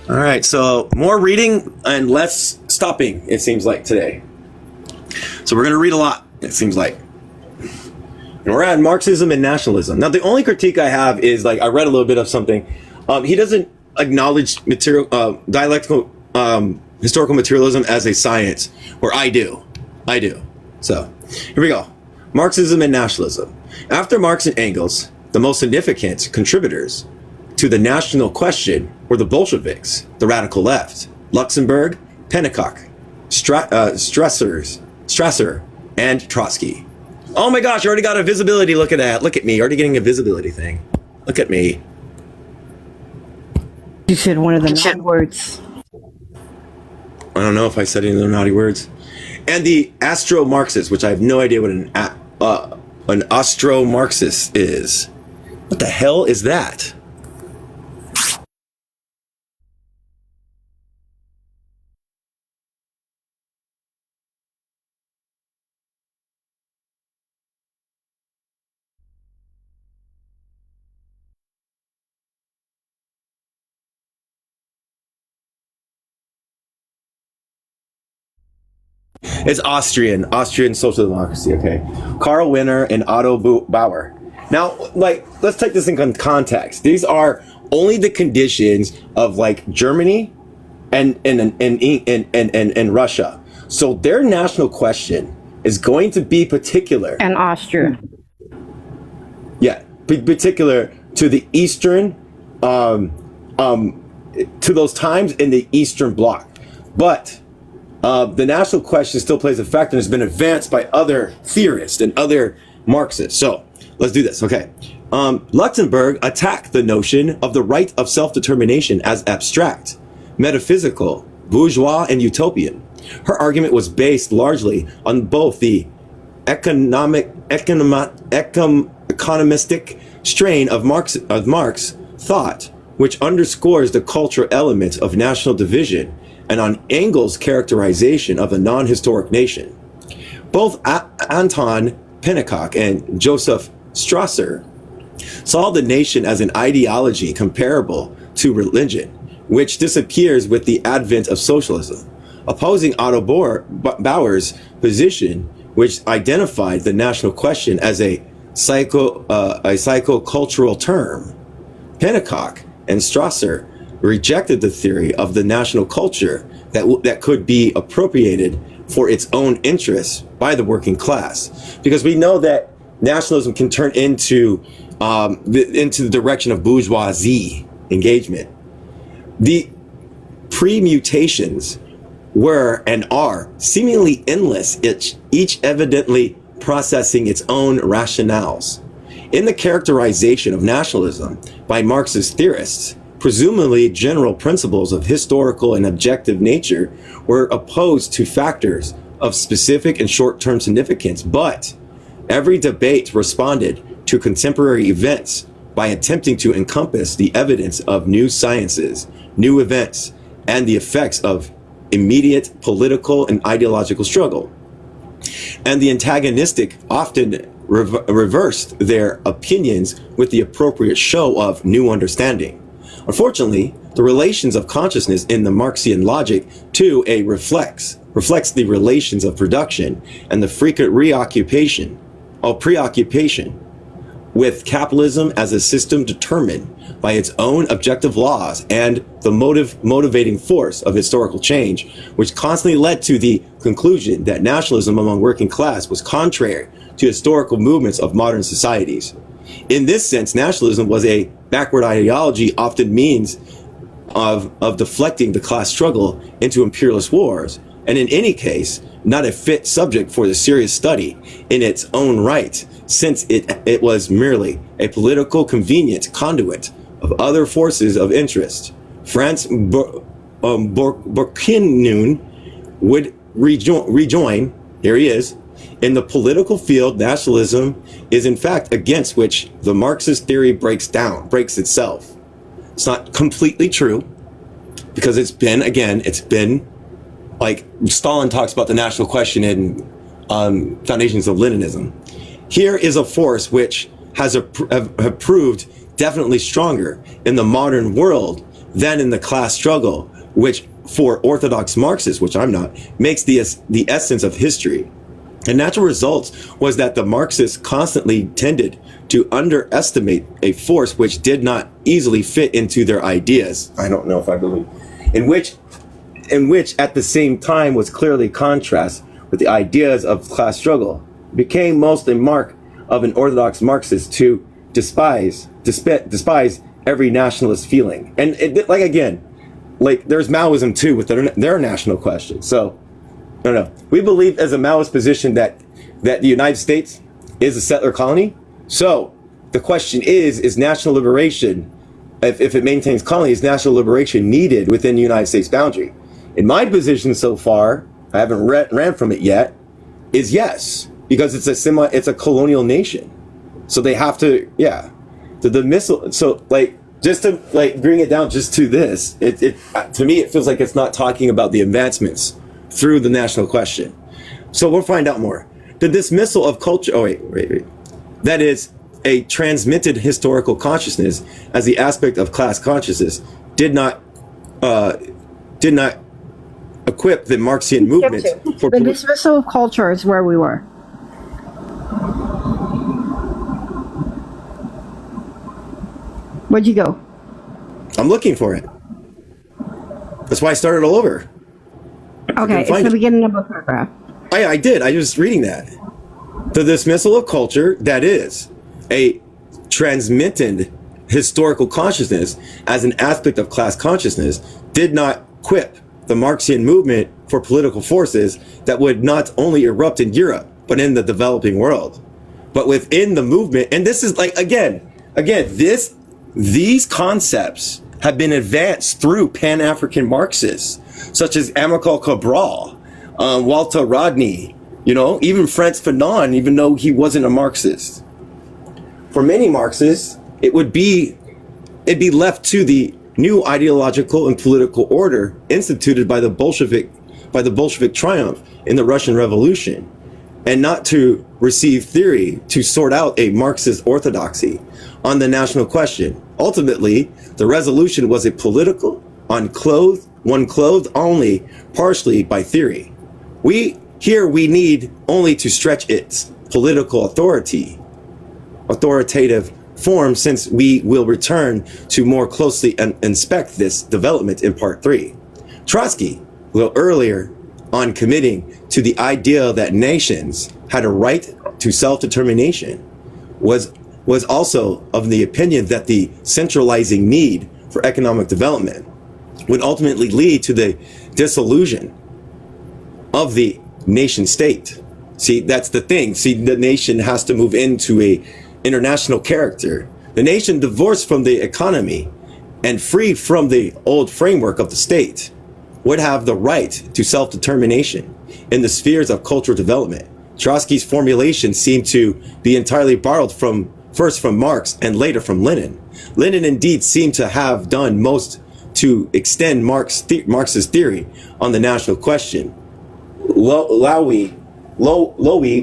All right, so more reading and less stopping, it seems like today. So we're going to read a lot, it seems like. And we're at Marxism and nationalism. Now, the only critique I have is, like, I read a little bit of something. He doesn't acknowledge dialectical historical materialism as a science, where I do. So here we go. Marxism and nationalism. After Marx and Engels, the most significant contributors to the national question were the Bolsheviks, the radical left, Luxemburg, Pennacock, Strasser, and Trotsky. Oh my gosh, you already got a visibility. Look at that. Look at me. Already getting a visibility thing. Look at me. You said one of the naughty words. I don't know if I said any of the naughty words. And the Astro-Marxist, which I have no idea what an Astro-Marxist is. What the hell is that? It's Austrian social democracy, okay? Karl Winner and Otto Bauer. Now, like, let's take this in context. These are only the conditions of, like, Germany and Russia. So their national question is going to be particular. And Austria. Yeah, particular to the Eastern, to those times in the Eastern Bloc. But the national question still plays a factor and has been advanced by other theorists and other Marxists. So let's do this. Okay. Luxemburg attacked the notion of the right of self-determination as abstract, metaphysical, bourgeois, and utopian. Her argument was based largely on both the economistic strain of Marx thought, which underscores the cultural element of national division, and on Engels' characterization of a non-historic nation. Both Anton Pennacock and Joseph Strasser saw the nation as an ideology comparable to religion, which disappears with the advent of socialism, opposing Otto Bauer's position, which identified the national question as a psychocultural term. Pennacock and Strasser rejected the theory of the national culture that could be appropriated for its own interests by the working class, because we know that nationalism can turn into the direction of bourgeoisie engagement. The permutations were and are seemingly endless, each evidently processing its own rationales. In the characterization of nationalism by Marxist theorists, presumably general principles of historical and objective nature were opposed to factors of specific and short-term significance, but every debate responded to contemporary events by attempting to encompass the evidence of new sciences, new events, and the effects of immediate political and ideological struggle. And the antagonistic often reversed their opinions with the appropriate show of new understanding. Unfortunately, the relations of consciousness in the Marxian logic to a reflects the relations of production and the frequent preoccupation with capitalism as a system determined by its own objective laws and the motivating force of historical change, which constantly led to the conclusion that nationalism among working class was contrary to historical movements of modern societies. In this sense, nationalism was a backward ideology, often means of deflecting the class struggle into imperialist wars, and in any case, not a fit subject for the serious study in its own right, since it was merely a political convenient conduit of other forces of interest. Franz Burkinen would rejoin, here he is, in the political field, nationalism is in fact against which the Marxist theory breaks itself. It's not completely true, because it's been like Stalin talks about the national question in Foundations of Leninism. Here is a force which has proved definitely stronger in the modern world than in the class struggle, which for orthodox Marxists, which I'm not, makes the essence of history. The natural result was that the Marxists constantly tended to underestimate a force which did not easily fit into their ideas. I don't know if I believe. In which at the same time was clearly contrast with the ideas of class struggle. It became most a mark of an orthodox Marxist to despise every nationalist feeling. And like again, like there's Maoism too with their national question. So I don't know. We believe as a Maoist position that the United States is a settler colony. So the question is national liberation, if it maintains colony, is national liberation needed within the United States boundary? In my position so far, I haven't ran from it yet, is yes, because it's a colonial nation. So they have to, yeah. The missile, so like, just to like bring it down just to this, it to me, it feels like it's not talking about the advancements through the national question. So we'll find out more. The dismissal of culture, wait. That is a transmitted historical consciousness as the aspect of class consciousness did not equip the Marxian movement for the dismissal of culture is where we were. Where'd you go? I'm looking for it. That's why I started all over. Okay, it's the beginning of a paragraph. I did. I was reading that. The dismissal of culture, that is a transmitted historical consciousness as an aspect of class consciousness, did not equip the Marxian movement for political forces that would not only erupt in Europe, but in the developing world. But within the movement, and this is like, again, these concepts have been advanced through Pan-African Marxists, such as Amilcar Cabral, Walter Rodney, even Frantz Fanon, even though he wasn't a Marxist. For many Marxists, it'd be left to the new ideological and political order instituted by the Bolshevik triumph in the Russian Revolution, and not to receive theory to sort out a Marxist orthodoxy on the national question. Ultimately, the resolution was a political, one clothed only partially by theory. We need only to stretch its political authoritative form, since we will return to more closely inspect this development in part 3. Trotsky, a little earlier on committing to the idea that nations had a right to self-determination, was also of the opinion that the centralizing need for economic development would ultimately lead to the dissolution of the nation state. See, that's the thing. See, the nation has to move into a international character. The nation divorced from the economy and free from the old framework of the state would have the right to self-determination in the spheres of cultural development. Trotsky's formulation seemed to be entirely borrowed first from Marx and later from Lenin. Lenin indeed seemed to have done most to extend Marx's theory on the national question. Lowy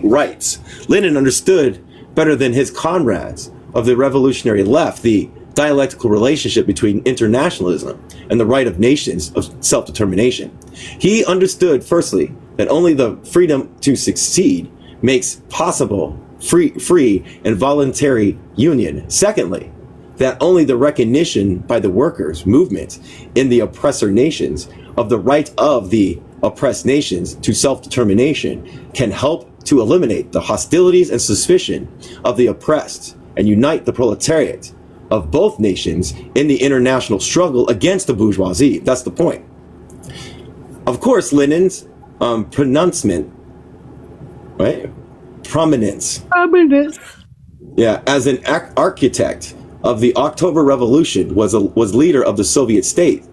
writes, Lenin understood better than his comrades of the revolutionary left the dialectical relationship between internationalism and the right of nations of self-determination. He understood, firstly, that only the freedom to succeed makes possible free and voluntary union. Secondly, that only the recognition by the workers' movement in the oppressor nations of the right of the oppressed nations to self-determination can help to eliminate the hostilities and suspicion of the oppressed and unite the proletariat of both nations in the international struggle against the bourgeoisie. That's the point. Of course, Lenin's prominence, yeah, as an architect of the October Revolution, was leader of the Soviet state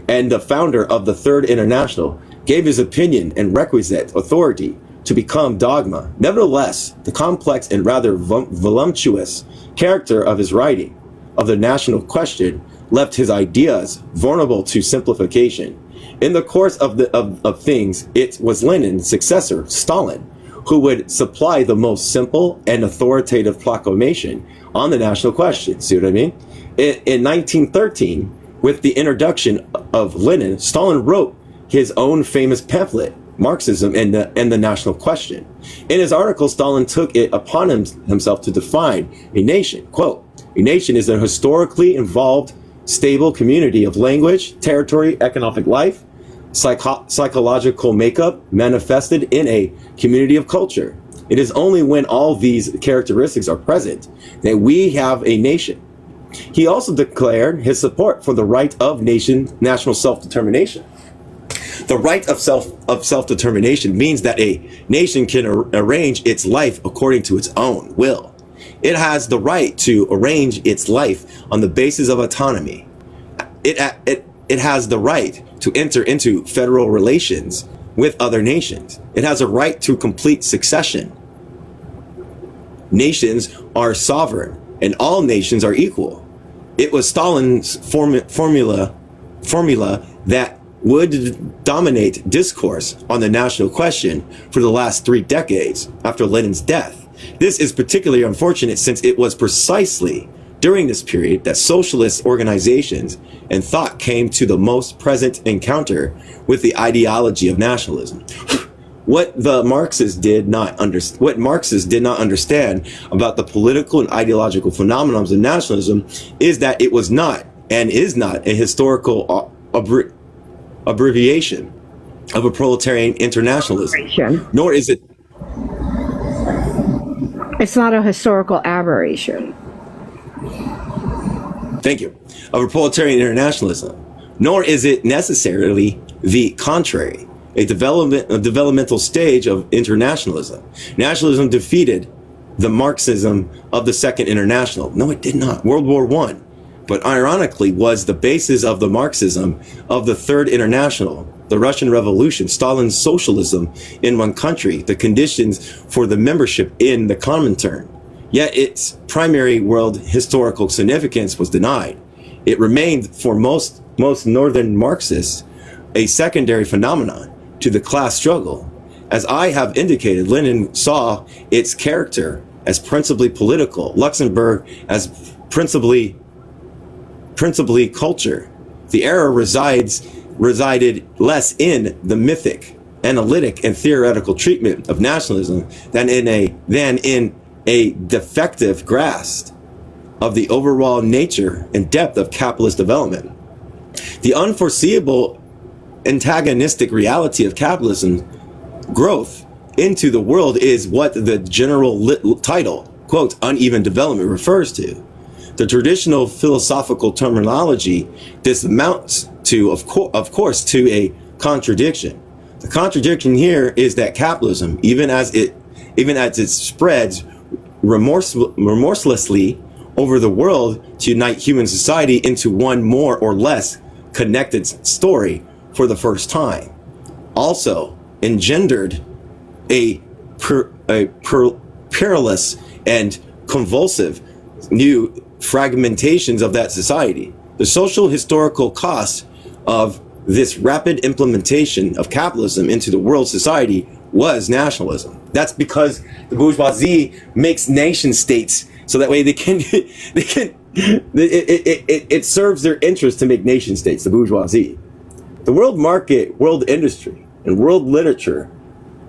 and the founder of the Third International, gave his opinion and requisite authority to become dogma. Nevertheless, the complex and rather voluptuous character of his writing of the national question left his ideas vulnerable to simplification. In the course of things, it was Lenin's successor, Stalin, who would supply the most simple and authoritative proclamation on the national question. See what I mean? In 1913, With the introduction of Lenin, Stalin wrote his own famous pamphlet, Marxism and the National Question. In his article, Stalin took it upon himself to define a nation. Quote, "A nation is a historically involved, stable community of language, territory, economic life, psychological makeup manifested in a community of culture. It is only when all these characteristics are present that we have a nation." He also declared his support for the right of national self-determination. The right of self-determination means that a nation can arrange its life according to its own will. It has the right to arrange its life on the basis of autonomy. It has the right to enter into federal relations with other nations. It has a right to complete succession. Nations are sovereign, and all nations are equal. It was Stalin's formula that would dominate discourse on the national question for the last 3 decades after Lenin's death. This is particularly unfortunate since it was precisely during this period that socialist organizations and thought came to the most present encounter with the ideology of nationalism. What Marxists did not understand about the political and ideological phenomena of nationalism is that it was not and is not a historical abbreviation of a proletarian internationalism, nor is it. It's not a historical aberration. Thank you. Of a proletarian internationalism, nor is it necessarily the contrary, a developmental stage of internationalism. Nationalism defeated the Marxism of the Second International. No, it did not. World War I. But ironically was the basis of the Marxism of the Third International, the Russian Revolution, Stalin's socialism in one country, the conditions for the membership in the Comintern. Yet its primary world historical significance was denied. It remained for most Northern Marxists a secondary phenomenon to the class struggle. As I have indicated, Lenin saw its character as principally political, Luxemburg as principally culture. The error resided less in the mythic, analytic, and theoretical treatment of nationalism than in a defective grasp of the overall nature and depth of capitalist development. The unforeseeable antagonistic reality of capitalism growth into the world is what the general title, quote, uneven development, refers to. The traditional philosophical terminology, this amounts to, of course, to a contradiction. The contradiction here is that capitalism, even as it spreads remorselessly over the world to unite human society into one more or less connected story for the first time, also engendered a perilous and convulsive new fragmentations of that society. The social historical cost of this rapid implementation of capitalism into the world society was nationalism. That's because the bourgeoisie makes nation states so that way it serves their interest to make nation states, the bourgeoisie. The world market, world industry, and world literature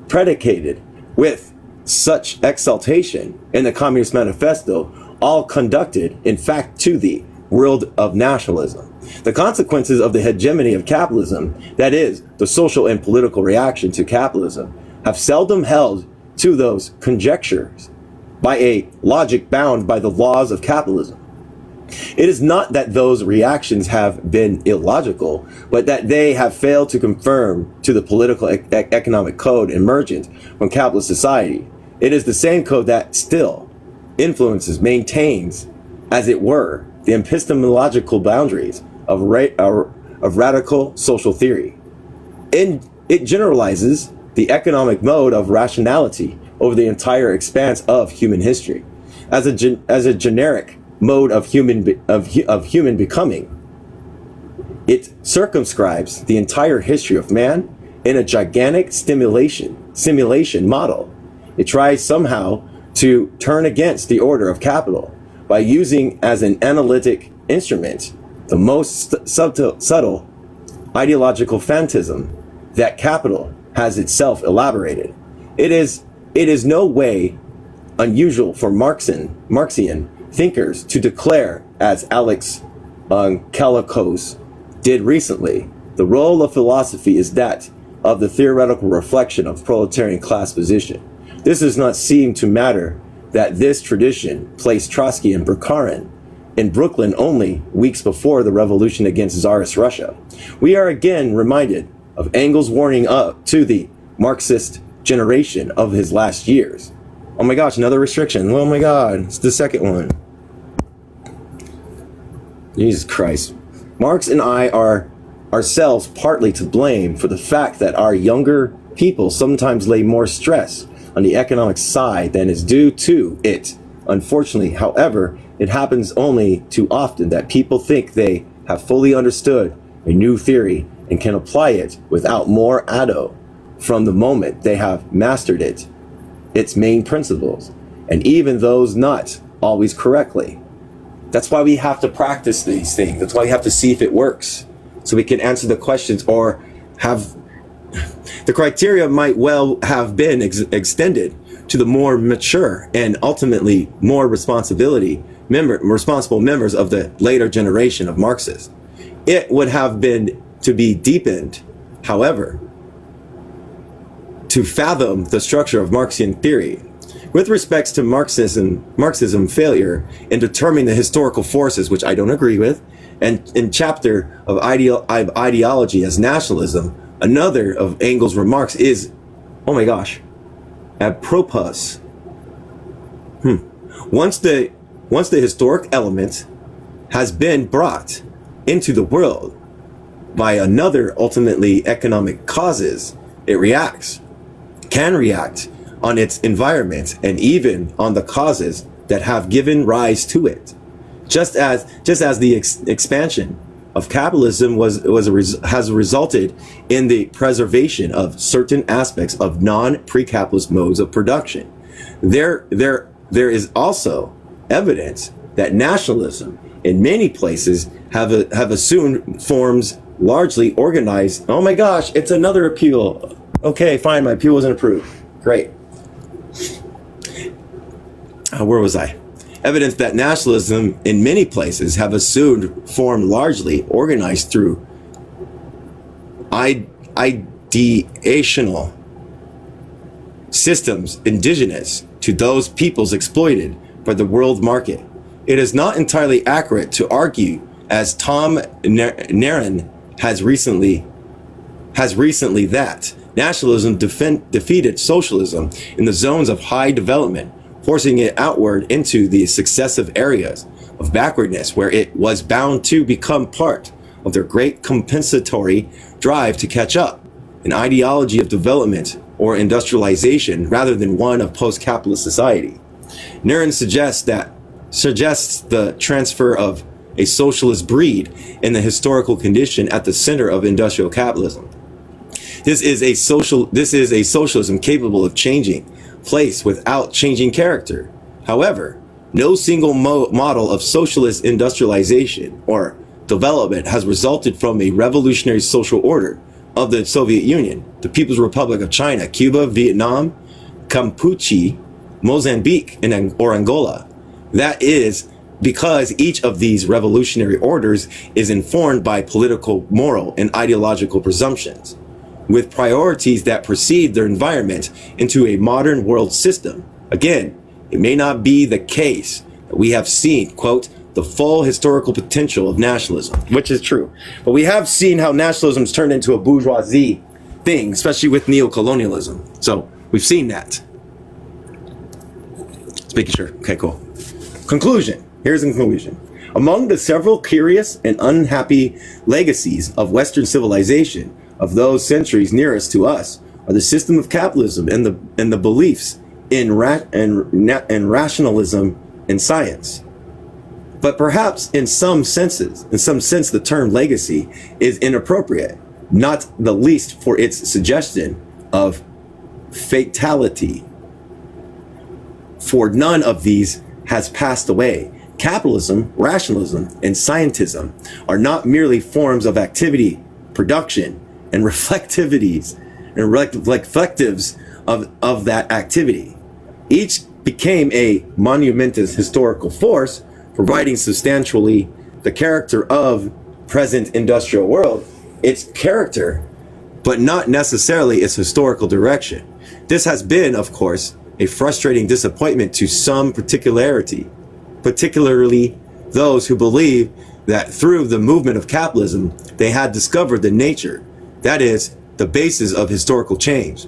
predicated with such exaltation in the Communist Manifesto all conducted, in fact, to the world of nationalism. The consequences of the hegemony of capitalism, that is, the social and political reaction to capitalism, have seldom held to those conjectures by a logic bound by the laws of capitalism. It is not that those reactions have been illogical, but that they have failed to conform to the political economic code emergent from capitalist society. It is the same code that still influences, maintains, as it were, the epistemological boundaries of radical social theory. And it generalizes the economic mode of rationality over the entire expanse of human history as a generic mode of human becoming. It circumscribes the entire history of man in a gigantic simulation model. It tries somehow to turn against the order of capital by using as an analytic instrument the most subtle ideological phantasm that capital has itself elaborated. It is no way unusual for Marxian thinkers to declare, as Alex Kalikos did recently, the role of philosophy is that of the theoretical reflection of proletarian class position. This does not seem to matter that this tradition placed Trotsky and Bukharin in Brooklyn only weeks before the revolution against Tsarist Russia. We are again reminded of Engels' warning up to the Marxist generation of his last years. Oh my gosh, another restriction. Oh my God, it's the second one. Jesus Christ. Marx and I are ourselves partly to blame for the fact that our younger people sometimes lay more stress on the economic side than is due to it. Unfortunately, however, it happens only too often that people think they have fully understood a new theory and can apply it without more ado from the moment they have mastered its main principles, and even those not always correctly. That's why we have to practice these things. That's why we have to see if it works, so we can answer the questions or have the criteria might well have been extended to the more mature and ultimately more responsible members of the later generation of Marxists. It would have been to be deepened, however, to fathom the structure of Marxian theory. With respects to Marxism failure in determining the historical forces, which I don't agree with, and in chapter of ideology as nationalism, another of Engels' remarks is, oh my gosh, apropos. Once the historic element has been brought into the world by another, ultimately economic causes, it can react on its environment and even on the causes that have given rise to it. Just as the expansion of capitalism has resulted in the preservation of certain aspects of non-pre-capitalist modes of production, there is also evidence that nationalism in many places have assumed forms largely organized. Oh my gosh, it's another appeal. Okay, fine, my appeal wasn't approved. Great. Where was I? Evidence that nationalism in many places have assumed form largely organized through ideational systems indigenous to those peoples exploited by the world market. It is not entirely accurate to argue, as Tom Nairn has recently that nationalism defeated socialism in the zones of high development, forcing it outward into the successive areas of backwardness where it was bound to become part of their great compensatory drive to catch up, an ideology of development or industrialization rather than one of post-capitalist society. Nairn suggests the transfer of a socialist breed in the historical condition at the center of industrial capitalism. This is a socialism capable of changing place without changing character. However, no single model of socialist industrialization or development has resulted from a revolutionary social order of the Soviet Union, the People's Republic of China, Cuba, Vietnam, Campuchia, Mozambique, or Angola. That is because each of these revolutionary orders is informed by political, moral, and ideological presumptions, with priorities that precede their environment into a modern world system. Again, it may not be the case that we have seen, quote, the full historical potential of nationalism, which is true. But we have seen how nationalism's turned into a bourgeoisie thing, especially with neocolonialism. So we've seen that. Just making sure. Okay, cool. Conclusion. Here's the conclusion. Among the several curious and unhappy legacies of Western civilization of those centuries nearest to us are the system of capitalism and the beliefs in rationalism and science. But perhaps in some sense, the term legacy is inappropriate, not the least for its suggestion of fatality. For none of these has passed away, Capitalism, rationalism, and scientism are not merely forms of activity, production, and reflectivities of that activity. Each became a monumentous historical force, providing substantially the character of present industrial world, its character, but not necessarily its historical direction. This has been, of course, a frustrating disappointment to some particularly those who believe that through the movement of capitalism, they had discovered the nature, that is, the basis of historical change.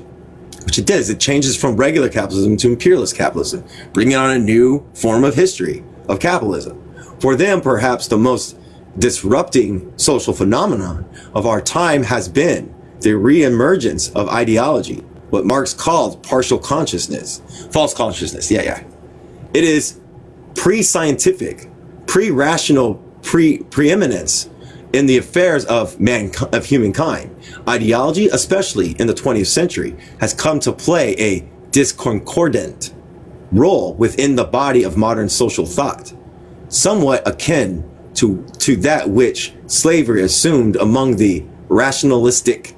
Which it does. It changes from regular capitalism to imperialist capitalism, bringing on a new form of history of capitalism. For them, perhaps the most disrupting social phenomenon of our time has been the reemergence of ideology, what Marx called partial consciousness, false consciousness. It is pre-scientific, pre-rational preeminence in the affairs of humankind. Ideology, especially in the 20th century, has come to play a discordant role within the body of modern social thought, somewhat akin to that which slavery assumed among the rationalistic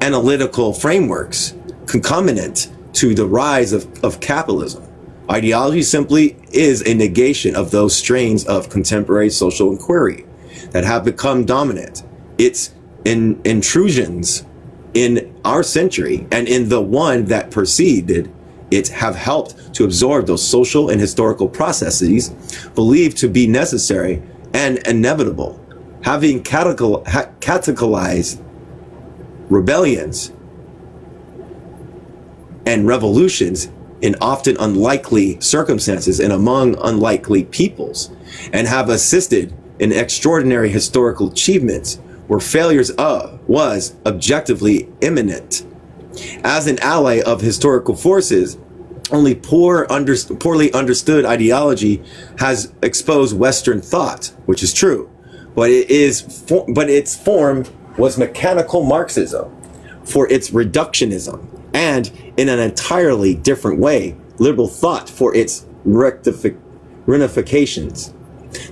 analytical frameworks concomitant to the rise of capitalism. Ideology simply is a negation of those strains of contemporary social inquiry that have become dominant. Its intrusions in our century and in the one that preceded it have helped to absorb those social and historical processes believed to be necessary and inevitable, having catalyzed rebellions and revolutions in often unlikely circumstances and among unlikely peoples, and have assisted in extraordinary historical achievements where failures was objectively imminent. As an ally of historical forces, only poorly understood ideology has exposed Western thought, which is true, but its form was mechanical Marxism for its reductionism, and in an entirely different way, liberal thought for its ramifications.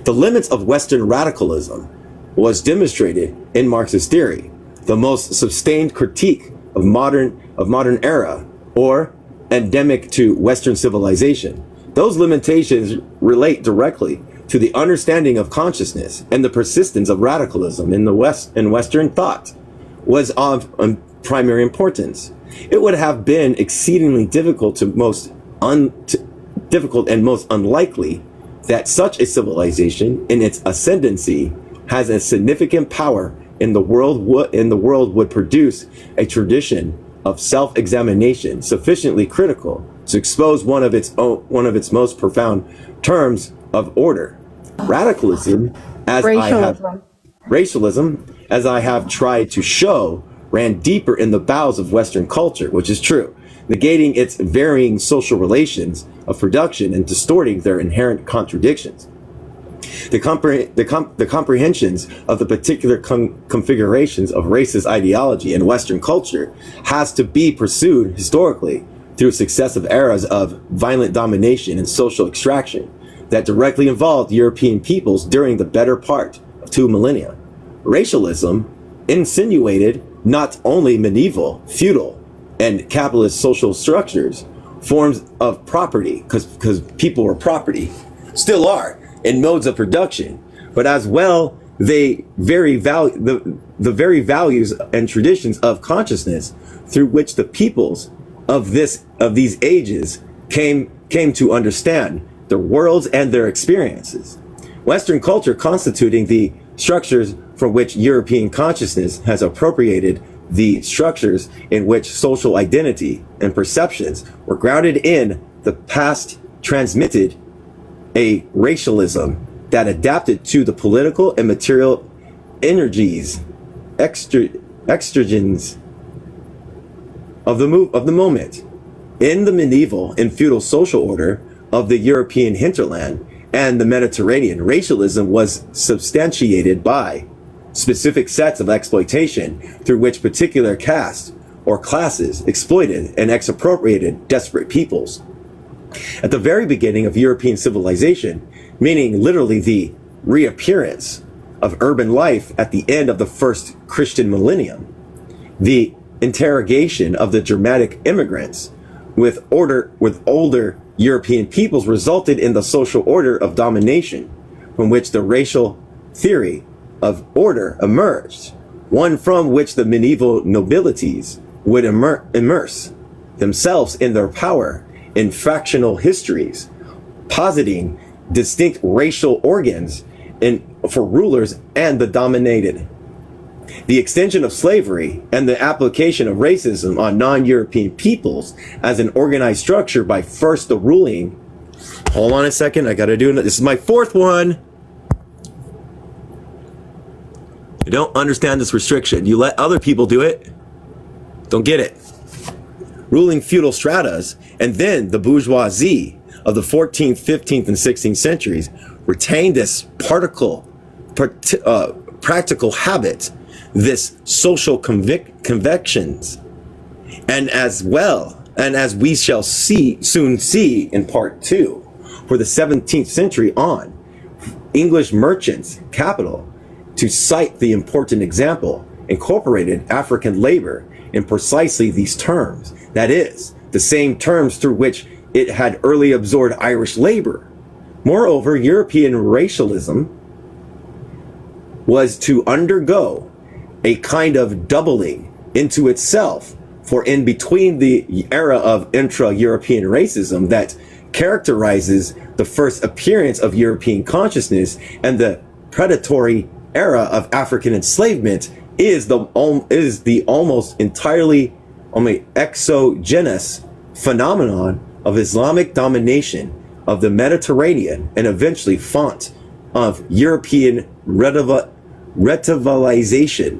The limits of Western radicalism was demonstrated in Marxist theory, the most sustained critique of modern era, or endemic to Western civilization. Those limitations relate directly to the understanding of consciousness, and the persistence of radicalism in Western thought was of primary importance. It would have been exceedingly difficult and most unlikely that such a civilization in its ascendancy has a significant power in the world would produce a tradition of self-examination sufficiently critical to expose one of its most profound terms of order. Racialism, as I have tried to show, ran deeper in the bowels of Western culture, which is true, negating its varying social relations of production and distorting their inherent contradictions. The comprehensions of the particular configurations of racist ideology in Western culture has to be pursued historically through successive eras of violent domination and social extraction that directly involved European peoples during the better part of 2 millennia. Racialism insinuated not only medieval, feudal, and capitalist social structures, forms of property, because people were property, still are, in modes of production, but as well the very values and traditions of consciousness through which the peoples of these ages came to understand their worlds and their experiences. Western culture constituting the structures from which European consciousness has appropriated the structures in which social identity and perceptions were grounded in the past, transmitted a racialism that adapted to the political and material energies, extrogens of the moment. In the medieval and feudal social order of the European hinterland and the Mediterranean, racialism was substantiated by specific sets of exploitation through which particular castes or classes exploited and expropriated desperate peoples. At the very beginning of European civilization, meaning literally the reappearance of urban life at the end of the first Christian millennium, the interrogation of the Germanic immigrants with older European peoples resulted in the social order of domination, from which the racial theory of order emerged, one from which the medieval nobilities would immerse themselves in their power in factional histories, positing distinct racial organs for rulers and the dominated. The extension of slavery and the application of racism on non-European peoples as an organized structure by first the ruling. Hold on a second, I gotta do it. This is my fourth one. You don't understand this restriction. You let other people do it, don't get it. Ruling feudal stratas and then the bourgeoisie of the 14th, 15th, and 16th centuries retained this practical habit, this social convictions, and as we shall soon see in part 2, for the 17th century on, English merchants' capital, to cite the important example, incorporated African labor in precisely these terms, that is, the same terms through which it had early absorbed Irish labor. Moreover, European racialism was to undergo a kind of doubling into itself, for in between the era of intra-European racism that characterizes the first appearance of European consciousness and the predatory era of African enslavement is the almost entirely exogenous phenomenon of Islamic domination of the Mediterranean and eventually font of European revitalization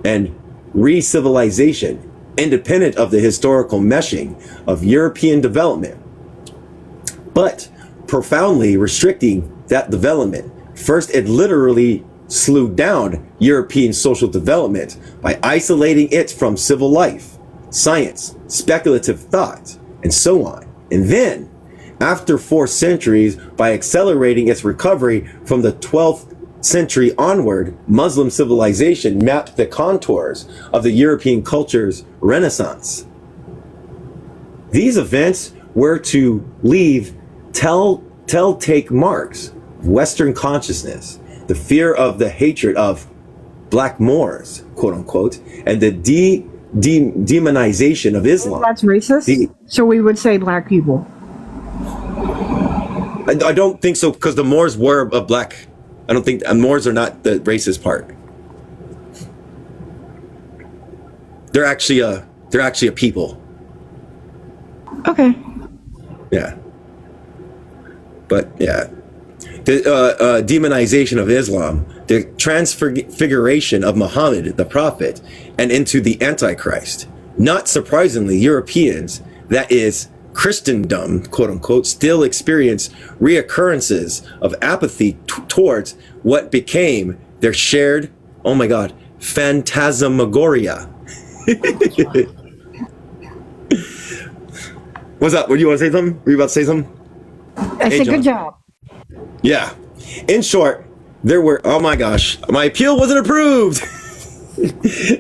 and re-civilization, independent of the historical meshing of European development, but profoundly restricting that development. First, it literally slew down European social development by isolating it from civil life, science, speculative thought, and so on. And then, after 4 centuries, by accelerating its recovery from the 12th century onward, Muslim civilization mapped the contours of the European culture's renaissance. These events were to leave telltale marks of Western consciousness, the fear of the hatred of black Moors, quote unquote, and the demonization of Islam. That's racist? So we would say black people. I don't think so, because the Moors were a black. I don't think Moors are not the racist part. They're actually a people. Okay. Yeah. But yeah, the demonization of Islam, the transfiguration of Muhammad, the prophet, and into the Antichrist. Not surprisingly, Europeans, that is Christendom, quote unquote, still experience reoccurrences of apathy towards what became their shared, oh my God, phantasmagoria. What's up? What do you want to say something? Were you about to say something? I said good job. Yeah. In short, there were, oh my gosh, my appeal wasn't approved.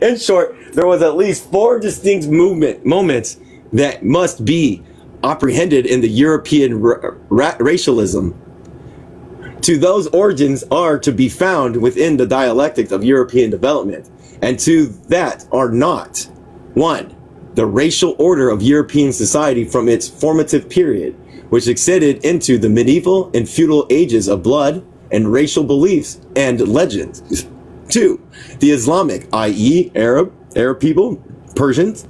In short, there was at least 4 distinct moments that must be apprehended in the European racialism. To those origins are to be found within the dialectics of European development, and to that are not: 1. The racial order of European society from its formative period, which extended into the medieval and feudal ages of blood and racial beliefs and legends. 2. The Islamic, i.e. Arab people, Persians,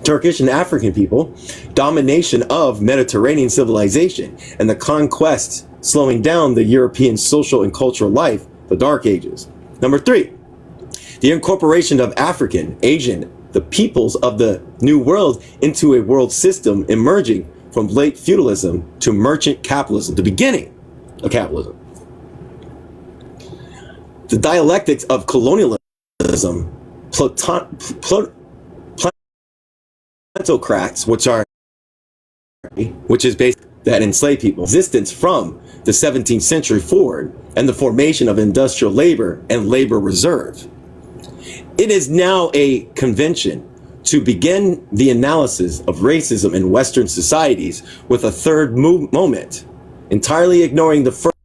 Turkish and African people, domination of Mediterranean civilization, and the conquest slowing down the European social and cultural life, the Dark Ages. Number 3, the incorporation of African, Asian, the peoples of the New World into a world system emerging from late feudalism to merchant capitalism, the beginning of capitalism. The dialectics of colonialism, plutocrats, which are which is based that enslaved people existence from the 17th century forward and the formation of industrial labor and labor reserve. It is now a convention to begin the analysis of racism in Western societies with a third moment, entirely ignoring the first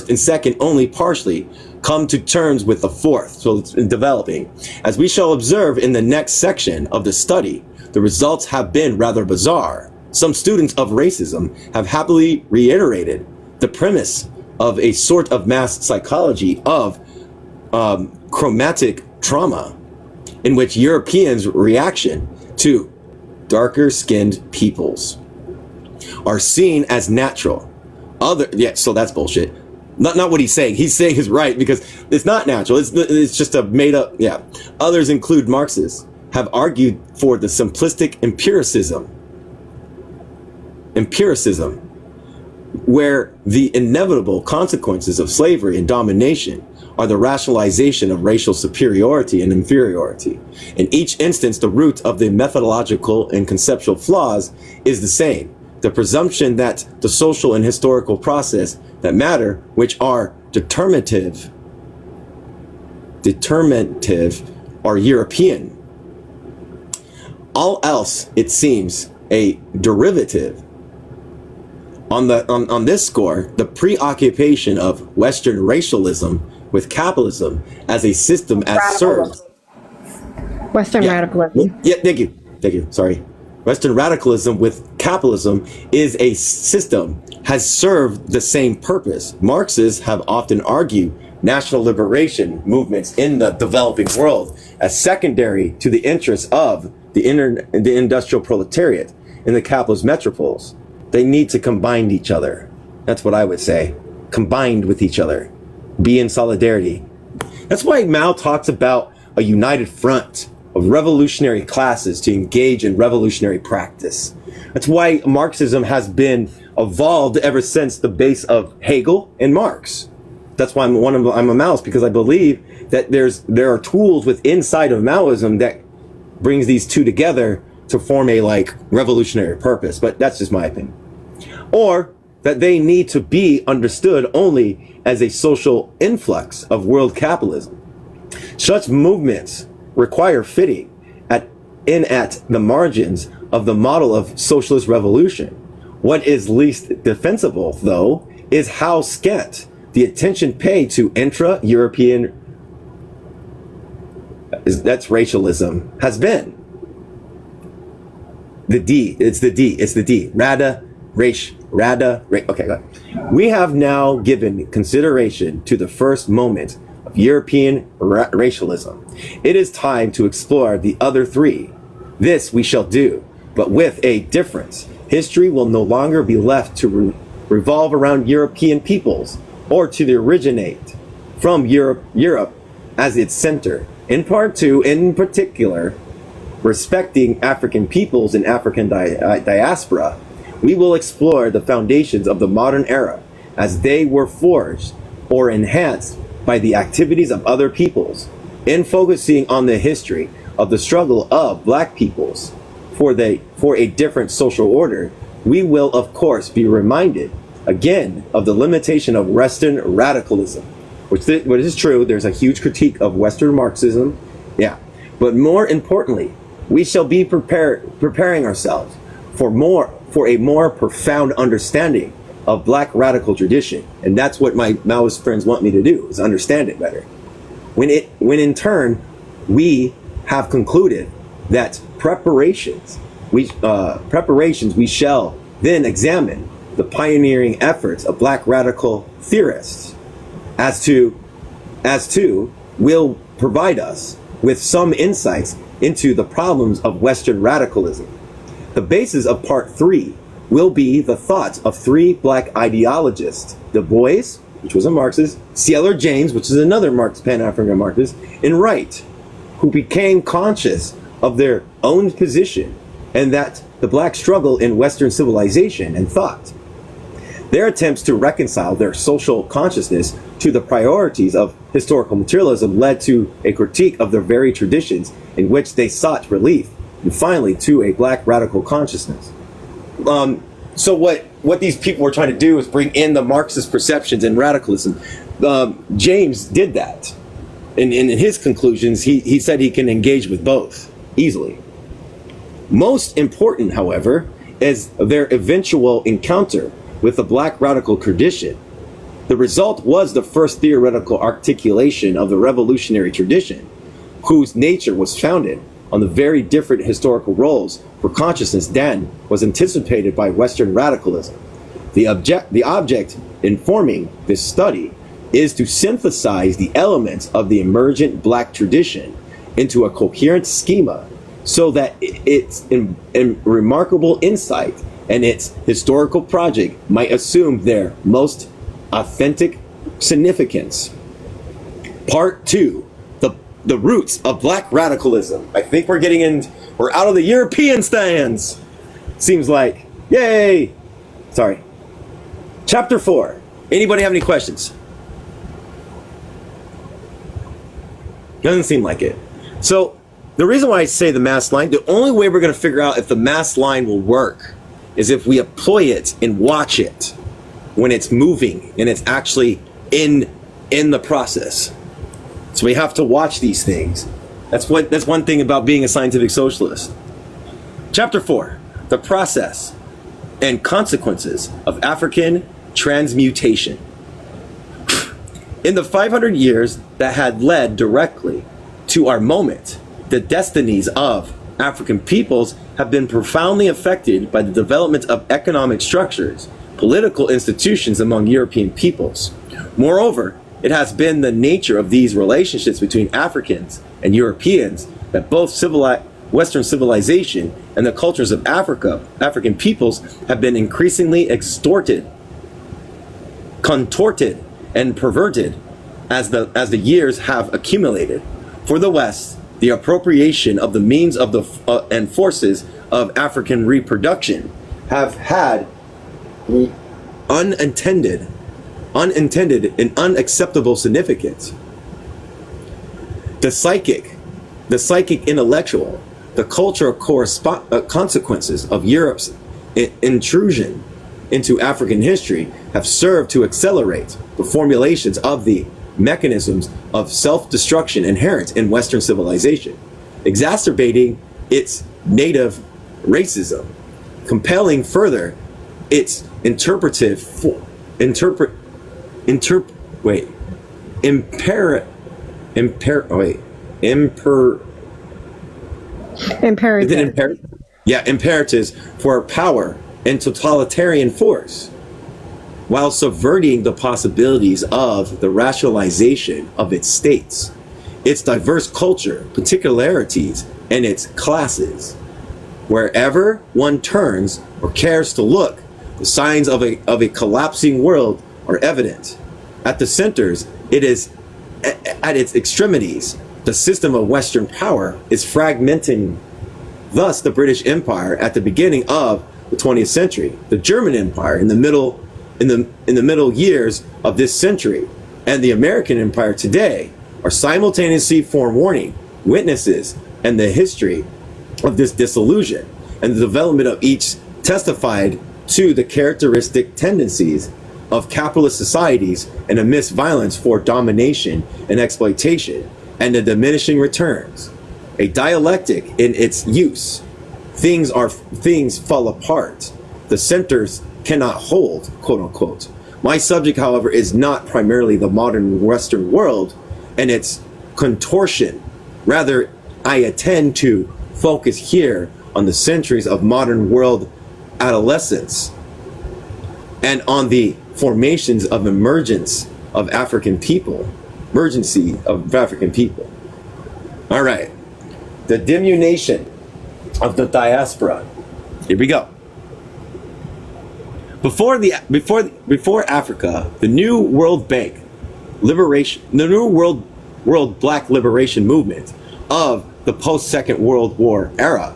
and second only partially come to terms with the fourth, so it's developing. As we shall observe in the next section of the study, the results have been rather bizarre. Some students of racism have happily reiterated the premise of a sort of mass psychology of chromatic trauma, in which Europeans' reaction to darker skinned peoples are seen as natural. So that's bullshit. Not what he's saying. He's saying is right, because it's not natural. It's just a made up. Yeah. Others include Marxists have argued for the simplistic empiricism, where the inevitable consequences of slavery and domination are the rationalization of racial superiority and inferiority. In each instance, the root of the methodological and conceptual flaws is the same: the presumption that the social and historical process that matter, which are determinative, are European. All else, it seems, a derivative. On this score, the preoccupation of Western racialism with capitalism as a system as served. Western radicalism. Yeah, thank you. Sorry. Western radicalism with capitalism is a system has served the same purpose. Marxists have often argued national liberation movements in the developing world as secondary to the interests of the industrial proletariat in the capitalist metropoles. They need to combine each other. That's what I would say. Combined with each other. Be in solidarity. That's why Mao talks about a united front of revolutionary classes to engage in revolutionary practice. That's why Marxism has been evolved ever since the base of Hegel and Marx. That's why I'm a Maoist, because I believe that there are tools inside of Maoism that brings these two together to form a revolutionary purpose. But that's just my opinion. Or that they need to be understood only as a social influx of world capitalism. Such movements require fitting at the margins of the model of socialist revolution. What is least defensible, though, is how scant the attention paid to intra-European, that's racialism, has been. It's the D. Okay. We have now given consideration to the first moment of European racialism. It is time to explore the other three. This we shall do, but with a difference. History will no longer be left to revolve around European peoples or to originate from Europe as its center. In part two, in particular, respecting African peoples and African diaspora, we will explore the foundations of the modern era as they were forged or enhanced by the activities of other peoples. In focusing on the history of the struggle of black peoples for a different social order, we will of course be reminded again of the limitation of Western radicalism, which is true. There's a huge critique of Western Marxism, but more importantly, we shall be preparing ourselves for a more profound understanding of black radical tradition. And that's what my Maoist friends want me to do, is understand it better. When in turn, we have concluded that preparations, we shall then examine the pioneering efforts of black radical theorists as to will provide us with some insights into the problems of Western radicalism. The basis of part 3 will be the thoughts of 3 black ideologists: Du Bois, which was a Marxist; C.L.R. James, which is another Pan-African Marxist; and Wright, who became conscious of their own position and that the black struggle in Western civilization and thought. Their attempts to reconcile their social consciousness to the priorities of historical materialism led to a critique of their very traditions in which they sought relief and finally to a black radical consciousness. So what these people were trying to do is bring in the Marxist perceptions and radicalism. James did that. In his conclusions, he said he can engage with both easily. Most important, however, is their eventual encounter with the black radical tradition. The result was the first theoretical articulation of the revolutionary tradition, whose nature was founded on the very different historical roles for consciousness than was anticipated by Western radicalism. The object in forming this study is to synthesize the elements of the emergent black tradition into a coherent schema so that its remarkable insight and its historical project might assume their most authentic significance. Part 2, the roots of black radicalism. I think we're out of the European stands. Seems like, yay. Sorry. Chapter 4. Anybody have any questions? Doesn't seem like it. So the reason why I say the mass line, the only way we're going to figure out if the mass line will work is if we employ it and watch it when it's moving and it's actually in the process. So we have to watch these things. That's one thing about being a scientific socialist. Chapter 4, the process and consequences of African transmutation. In the 500 years that had led directly to our moment, the destinies of African peoples have been profoundly affected by the development of economic structures, political institutions among European peoples. Moreover, it has been the nature of these relationships between Africans and Europeans that both Western civilization and the cultures of African peoples have been increasingly contorted, and perverted as the years have accumulated. For the West, the appropriation of the means of and forces of African reproduction have had unintended and unacceptable significance. The psychic intellectual, the cultural consequences of Europe's intrusion into African history have served to accelerate the formulations of the mechanisms of self-destruction inherent in Western civilization, exacerbating its native racism, compelling further its imperative. Imperatives for power and totalitarian force, while subverting the possibilities of the rationalization of its states, its diverse culture, particularities, and its classes. Wherever one turns or cares to look, the signs of a collapsing world are evident. At the centers, it is at its extremities, the system of Western power is fragmenting. Thus, the British Empire at the beginning of the 20th century, the German Empire in the middle years of this century, and the American Empire today are simultaneously forewarning witnesses, and the history of this dissolution and the development of each testified to the characteristic tendencies of capitalist societies and amidst violence for domination and exploitation and the diminishing returns. A dialectic in its use. Things fall apart. The centers cannot hold, quote unquote. My subject, however, is not primarily the modern Western world and its contortion. Rather, I intend to focus here on the centuries of modern world adolescence and on the formations of emergency of African people. All right. The diminution of the diaspora. Here we go. Before Africa, the New World Bank liberation, the New World Black Liberation movement of the post-Second World War era,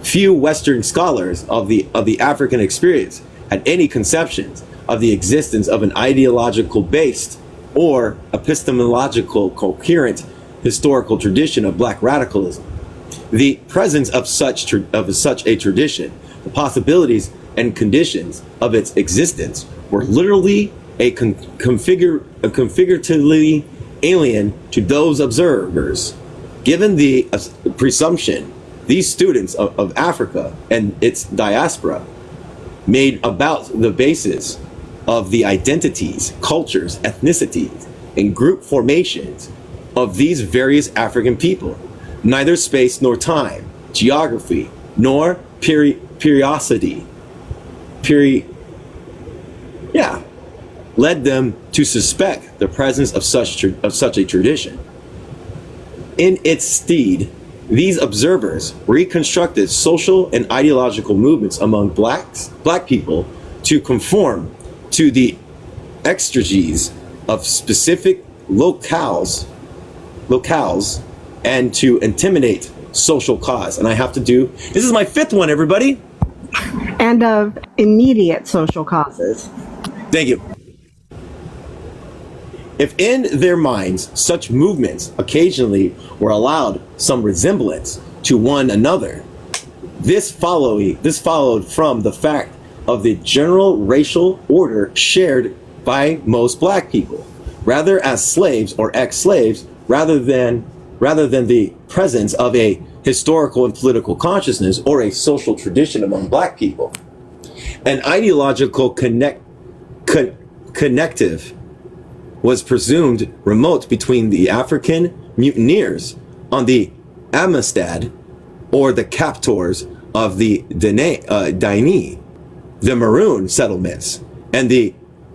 few Western scholars of the African experience had any conceptions of the existence of an ideological based or epistemological coherent historical tradition of black radicalism. The presence of such a tradition, the possibilities and conditions of its existence were literally configuratively alien to those observers. Given the presumption, these students of Africa and its diaspora made about the basis of the identities, cultures, ethnicities, and group formations of these various African people. Neither space nor time, geography, nor periodicity, led them to suspect the presence of such a tradition. In its stead, these observers reconstructed social and ideological movements among black people to conform to the exegesis of specific locales and to intimidate social cause. And I have to do, this is my fifth one, everybody. And of immediate social causes. Thank you. If in their minds such movements occasionally were allowed some resemblance to one another, this followed from the fact of the general racial order shared by most black people, rather as slaves or ex-slaves, rather than the presence of a historical and political consciousness or a social tradition among black people. An ideological connective was presumed remote between the African mutineers on the Amistad or the captors of the Daini, the Maroon settlements, and the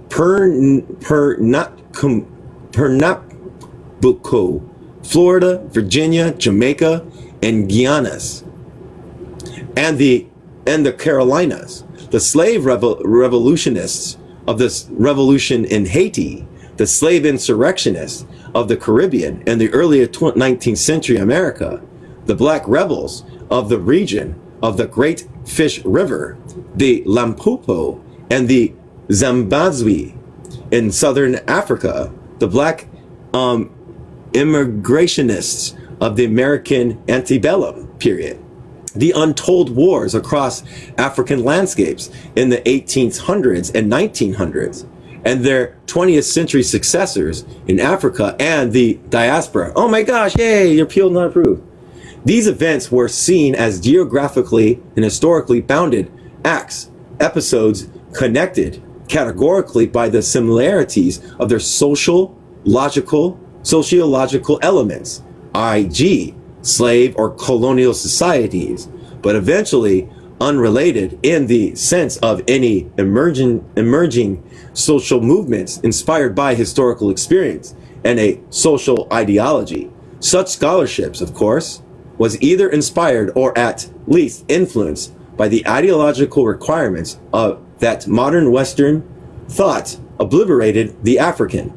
Pernambuco, Florida, Virginia, Jamaica, and Guianas, and the Carolinas, the slave revolutionists of this revolution in Haiti, the slave insurrectionists of the Caribbean and the early 19th century America, the black rebels of the region of the Great Fish River, the Lampopo and the Zimbabwe in southern Africa, the black immigrationists of the American antebellum period, the untold wars across African landscapes in the 1800s and 1900s, and their 20th century successors in Africa and the diaspora. Oh my gosh, yay, your appeal not approved. These events were seen as geographically and historically bounded acts, episodes connected categorically by the similarities of their sociological elements, i.g., slave or colonial societies, but eventually unrelated in the sense of any emerging social movements inspired by historical experience and a social ideology. Such scholarships, of course, was either inspired or at least influenced by the ideological requirements of that modern Western thought obliterated the African.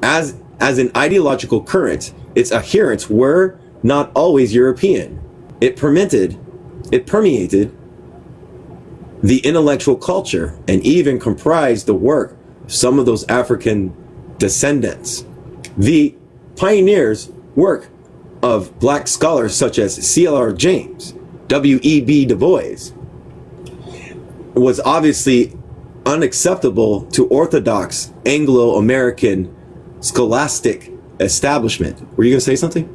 As an ideological current, its adherents were not always European. It permeated the intellectual culture and even comprised the work of some of those African descendants. The pioneers' work of black scholars such as C.L.R. James, W.E.B. Du Bois, was obviously unacceptable to orthodox Anglo-American scholastic establishment. Were you going to say something?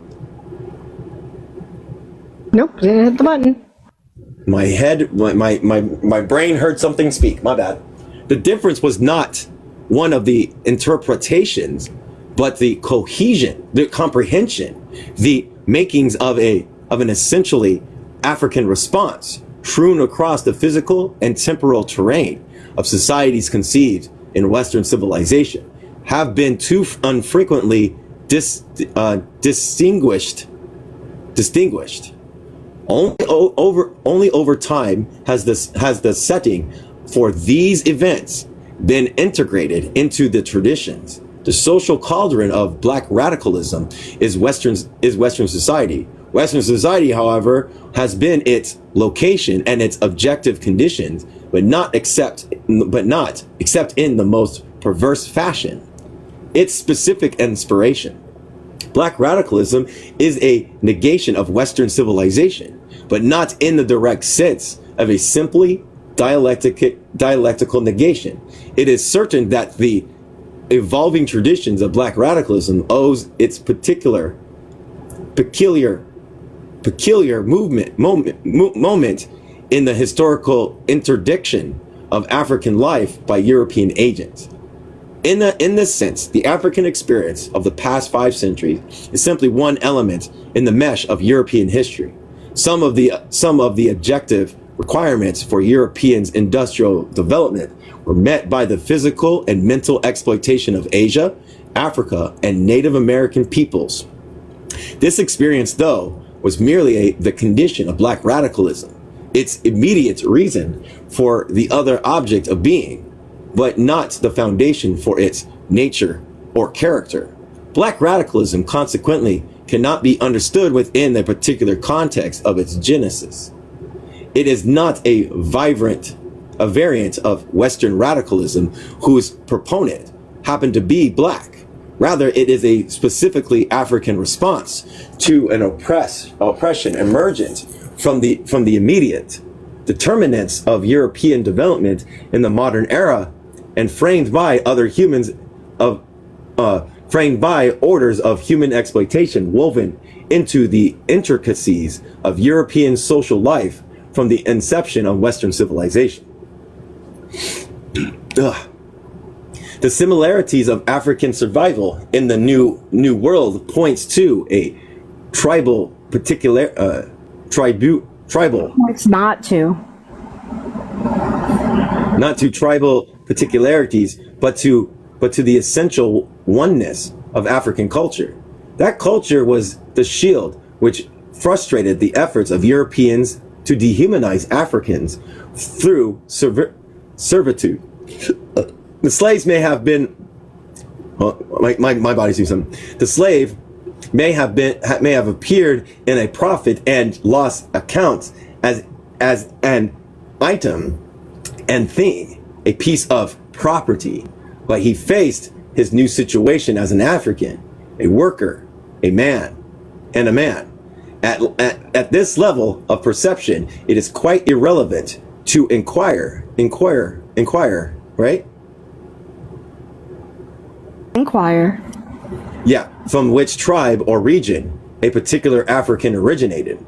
Nope, didn't hit the button. My brain heard something speak. My bad. The difference was not one of the interpretations, but the cohesion, the comprehension, the makings of an essentially African response strewn across the physical and temporal terrain of societies conceived in Western civilization have been too unfrequently distinguished. Only over time has the setting for these events been integrated into the traditions. The social cauldron of black radicalism is Western society. Western society, however, has been its location and its objective conditions, but not except in the most perverse fashion. Its specific inspiration. Black radicalism is a negation of Western civilization, but not in the direct sense of a simply dialectical negation. It is certain that the evolving traditions of Black radicalism owes its peculiar moment in the historical interdiction of African life by European agents. In this sense, the African experience of the past 5 centuries is simply one element in the mesh of European history. Some of the objective requirements for Europeans' industrial development were met by the physical and mental exploitation of Asia, Africa, and Native American peoples. This experience, though, was merely the condition of Black radicalism, its immediate reason for the other object of being, but not the foundation for its nature or character. Black radicalism, consequently, cannot be understood within the particular context of its genesis. It is not a variant of Western radicalism whose proponent happened to be Black. Rather, it is a specifically African response to an oppression emergent from the immediate determinants of European development in the modern era, and framed by orders of human exploitation woven into the intricacies of European social life from the inception of Western civilization. The similarities of African survival in the new world points to a tribal. It's not to tribal particularities, but to the essential oneness of African culture. That culture was the shield which frustrated the efforts of Europeans to dehumanize Africans through servitude. The slaves may have been, my body's doing something. The slave may have appeared in a profit and loss account as an item and thing, a piece of property, but he faced his new situation as an African, a worker, a man, and a man. At this level of perception, it is quite irrelevant to inquire, right? Inquire. Yeah, from which tribe or region a particular African originated.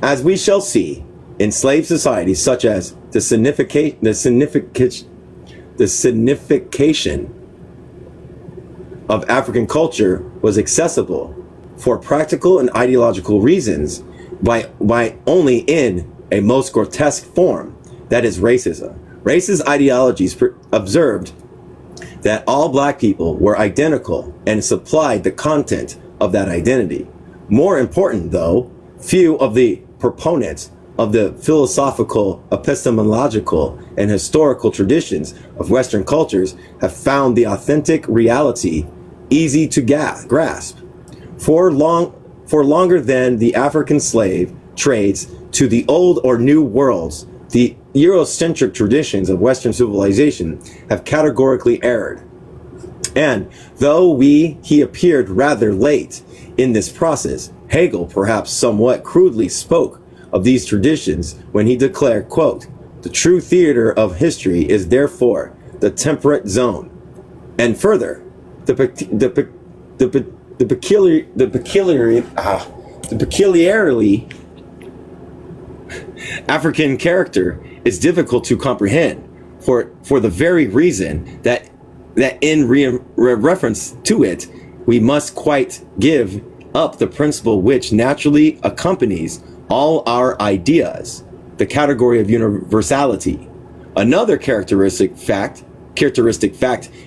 As we shall see, in slave societies such as the signification of African culture was accessible for practical and ideological reasons by only in a most grotesque form, that is racism. Racist ideologies observed that all Black people were identical and supplied the content of that identity. More important, though, few of the proponents of the philosophical, epistemological, and historical traditions of Western cultures have found the authentic reality easy to grasp. For longer than the African slave trades to the old or new worlds, the Eurocentric traditions of Western civilization have categorically erred. And though he appeared rather late in this process, Hegel perhaps somewhat crudely spoke of these traditions when he declared, quote, "The true theater of history is therefore the temperate zone." And further, the peculiarly African character is difficult to comprehend for the very reason that in reference to it, we must quite give up the principle which naturally accompanies all our ideas, the category of universality. Another characteristic fact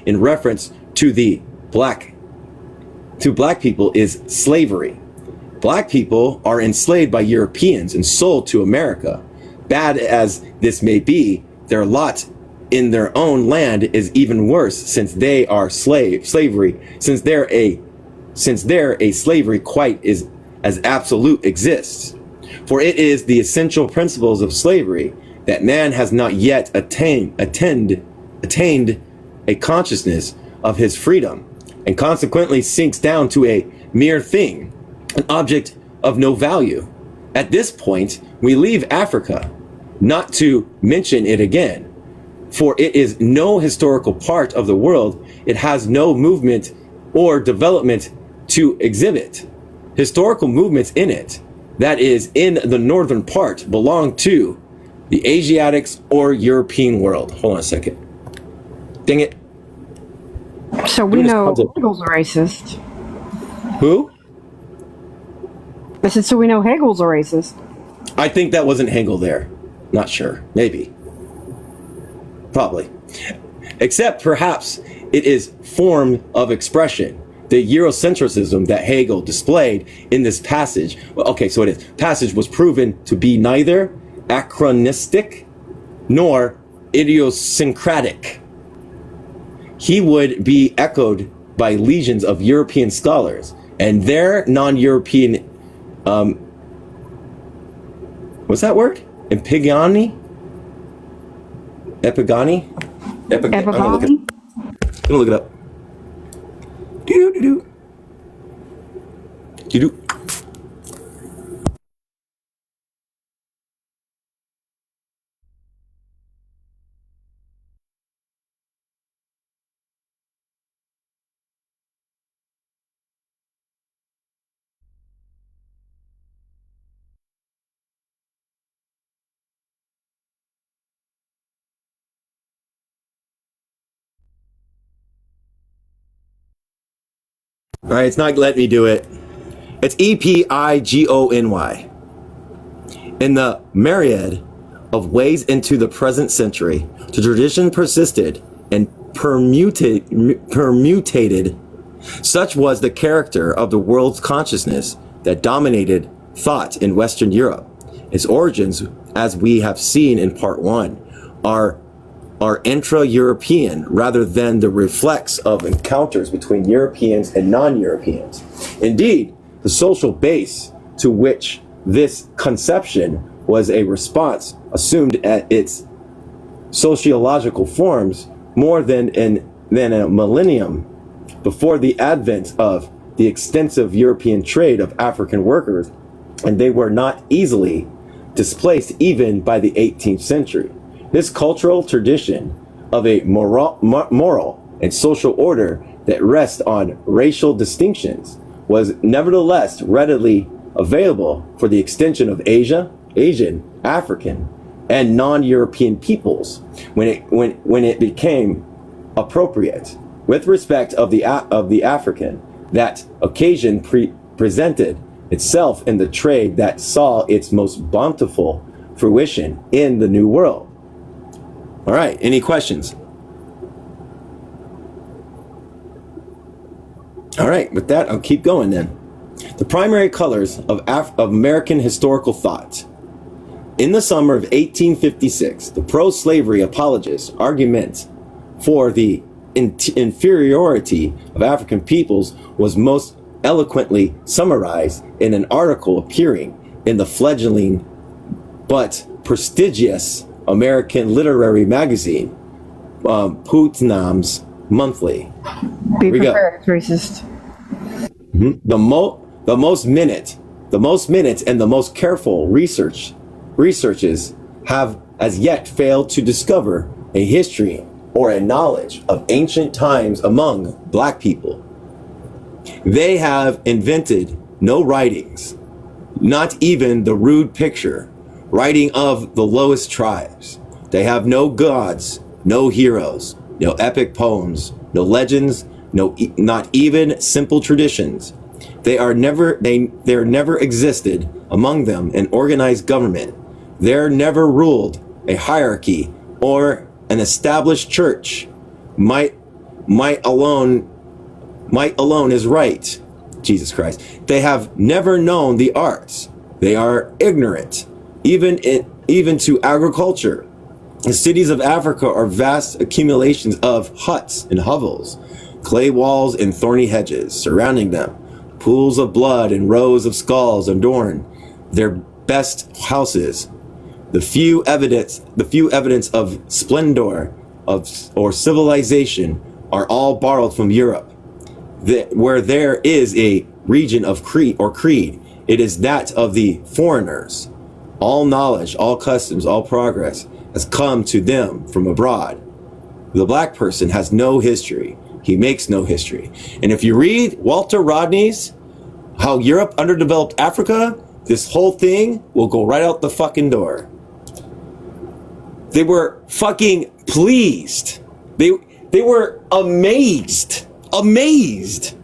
in reference to Black people is slavery. Black people are enslaved by Europeans and sold to America. Bad as this may be, their lot in their own land is even worse, since they are slavery quite is as absolute exists. For it is the essential principles of slavery that man has not yet attained a consciousness of his freedom, and consequently sinks down to a mere thing, an object of no value. At this point, we leave Africa, not to mention it again, for it is no historical part of the world. It has no movement or development to exhibit. Historical movements in it, that is, in the northern part, belong to the Asiatics or European world. Hold on a second. Dang it. So we know Hegel's a racist. Who? I said, so we know Hegel's a racist. I think that wasn't Hegel there. Not sure. Maybe. Probably. Except perhaps it is form of expression. The Eurocentrism that Hegel displayed in this passage. Well, okay, so it is. Passage was proven to be neither anachronistic nor idiosyncratic. He would be echoed by legions of European scholars and their non-European, what's that word? Epigoni? I'm gonna look it up. Do-do-do-do. Do-do. All right, it's not letting me do it. It's Epigony. In the myriad of ways into the present century, the tradition persisted and permutated. Such was the character of the world's consciousness that dominated thought in Western Europe. Its origins, as we have seen in part 1, are intra-European rather than the reflex of encounters between Europeans and non-Europeans. Indeed, the social base to which this conception was a response assumed at its sociological forms more than a millennium before the advent of the extensive European trade of African workers, and they were not easily displaced even by the 18th century. This cultural tradition of a moral and social order that rests on racial distinctions was nevertheless readily available for the extension of Asian, African, and non-European peoples when it became appropriate. With respect of the African, that occasion presented itself in the trade that saw its most bountiful fruition in the New World. All right, any questions? All right, with that, I'll keep going then. The primary colors of American historical thought. In the summer of 1856, the pro-slavery apologists' argument for the inferiority of African peoples was most eloquently summarized in an article appearing in the fledgling but prestigious American literary magazine, Putnam's Monthly. Be prepared, it's racist. Mm-hmm. The most minute and the most careful researches have as yet failed to discover a history or a knowledge of ancient times among black people. They have invented no writings, not even the rude picture writing of the lowest tribes. They have no gods, no heroes, no epic poems, no legends, not even simple traditions. There never existed among them an organized government. There never ruled a hierarchy or an established church. Might alone is right. Jesus Christ. They have never known the arts. They are ignorant, even to agriculture. The cities of Africa are vast accumulations of huts and hovels, clay walls and thorny hedges surrounding them. Pools of blood and rows of skulls adorn their best houses. The few evidence of splendor or civilization are all borrowed from Europe, where there is a region of creed or creed. It is that of the foreigners. All knowledge, all customs, all progress has come to them from abroad. The black person has no history. He makes no history. And if you read Walter Rodney's How Europe Underdeveloped Africa, this whole thing will go right out the fucking door. They were fucking pleased. They were amazed. Amazed.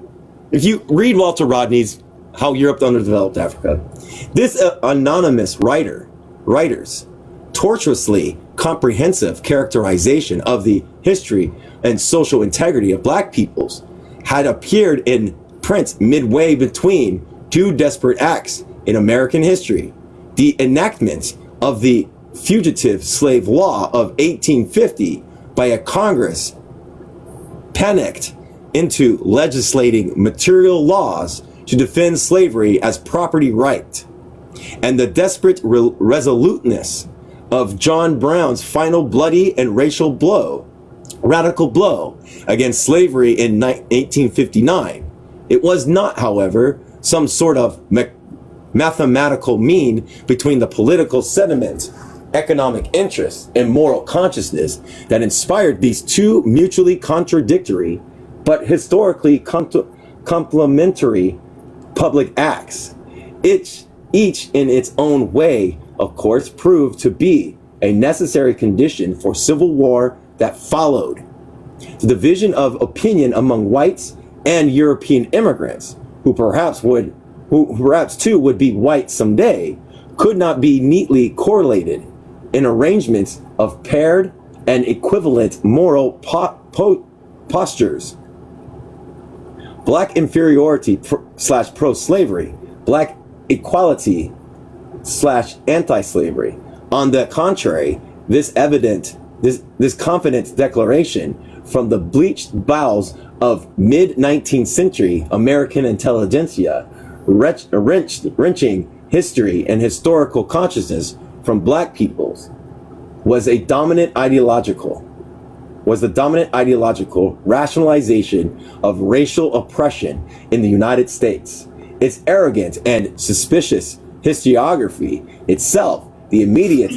If you read Walter Rodney's How Europe Underdeveloped Africa, this anonymous writer's tortuously comprehensive characterization of the history and social integrity of black peoples had appeared in print midway between two desperate acts in American history: the enactment of the Fugitive Slave Law of 1850 by a Congress panicked into legislating material laws to defend slavery as property right, and the desperate resoluteness of John Brown's final bloody and radical blow against slavery in 1859. It was not, however, some sort of mathematical mean between the political sentiment, economic interest, and moral consciousness that inspired these two mutually contradictory but historically complementary public acts. Each in its own way, of course, proved to be a necessary condition for civil war that followed. The division of opinion among whites and European immigrants, who perhaps too would be white someday, could not be neatly correlated in arrangements of paired and equivalent moral postures. Black inferiority slash pro-slavery, black equality slash anti-slavery. On the contrary, this confident declaration from the bleached bowels of mid-19th century American intelligentsia, wrenching history and historical consciousness from black peoples, was the dominant ideological rationalization of racial oppression in the United States. Its arrogant and suspicious historiography itself, the immediate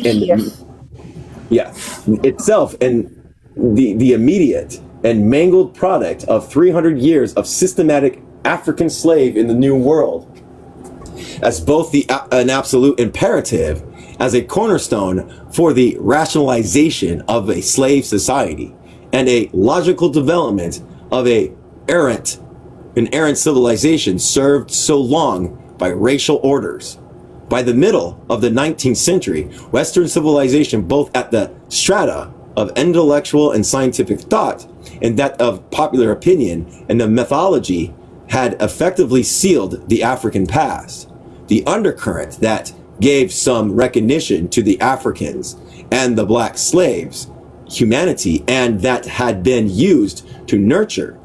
and mangled product of 300 years of systematic African slave in the New World, as both an absolute imperative as a cornerstone for the rationalization of a slave society and a logical development of an errant civilization served so long by racial orders. By the middle of the 19th century, Western civilization, both at the strata of intellectual and scientific thought and that of popular opinion and the mythology, had effectively sealed the African past. The undercurrent that gave some recognition to the Africans and the black slaves' humanity, and that had been used to nurture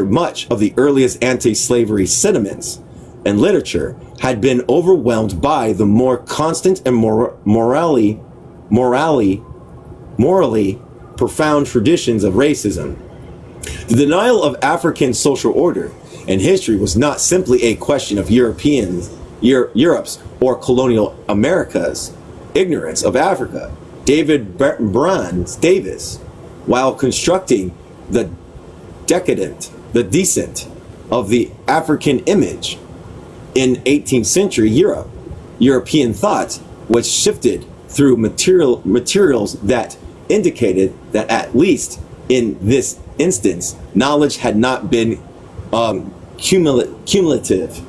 much of the earliest anti-slavery sentiments and literature, had been overwhelmed by the more constant and morally profound traditions of racism. The denial of African social order and history was not simply a question of Europe's or colonial America's ignorance of Africa. David Brands Davis, while constructing the descent of the African image in 18th century Europe, European thought was shifted through materials that indicated that, at least in this instance, knowledge had not been cumulative.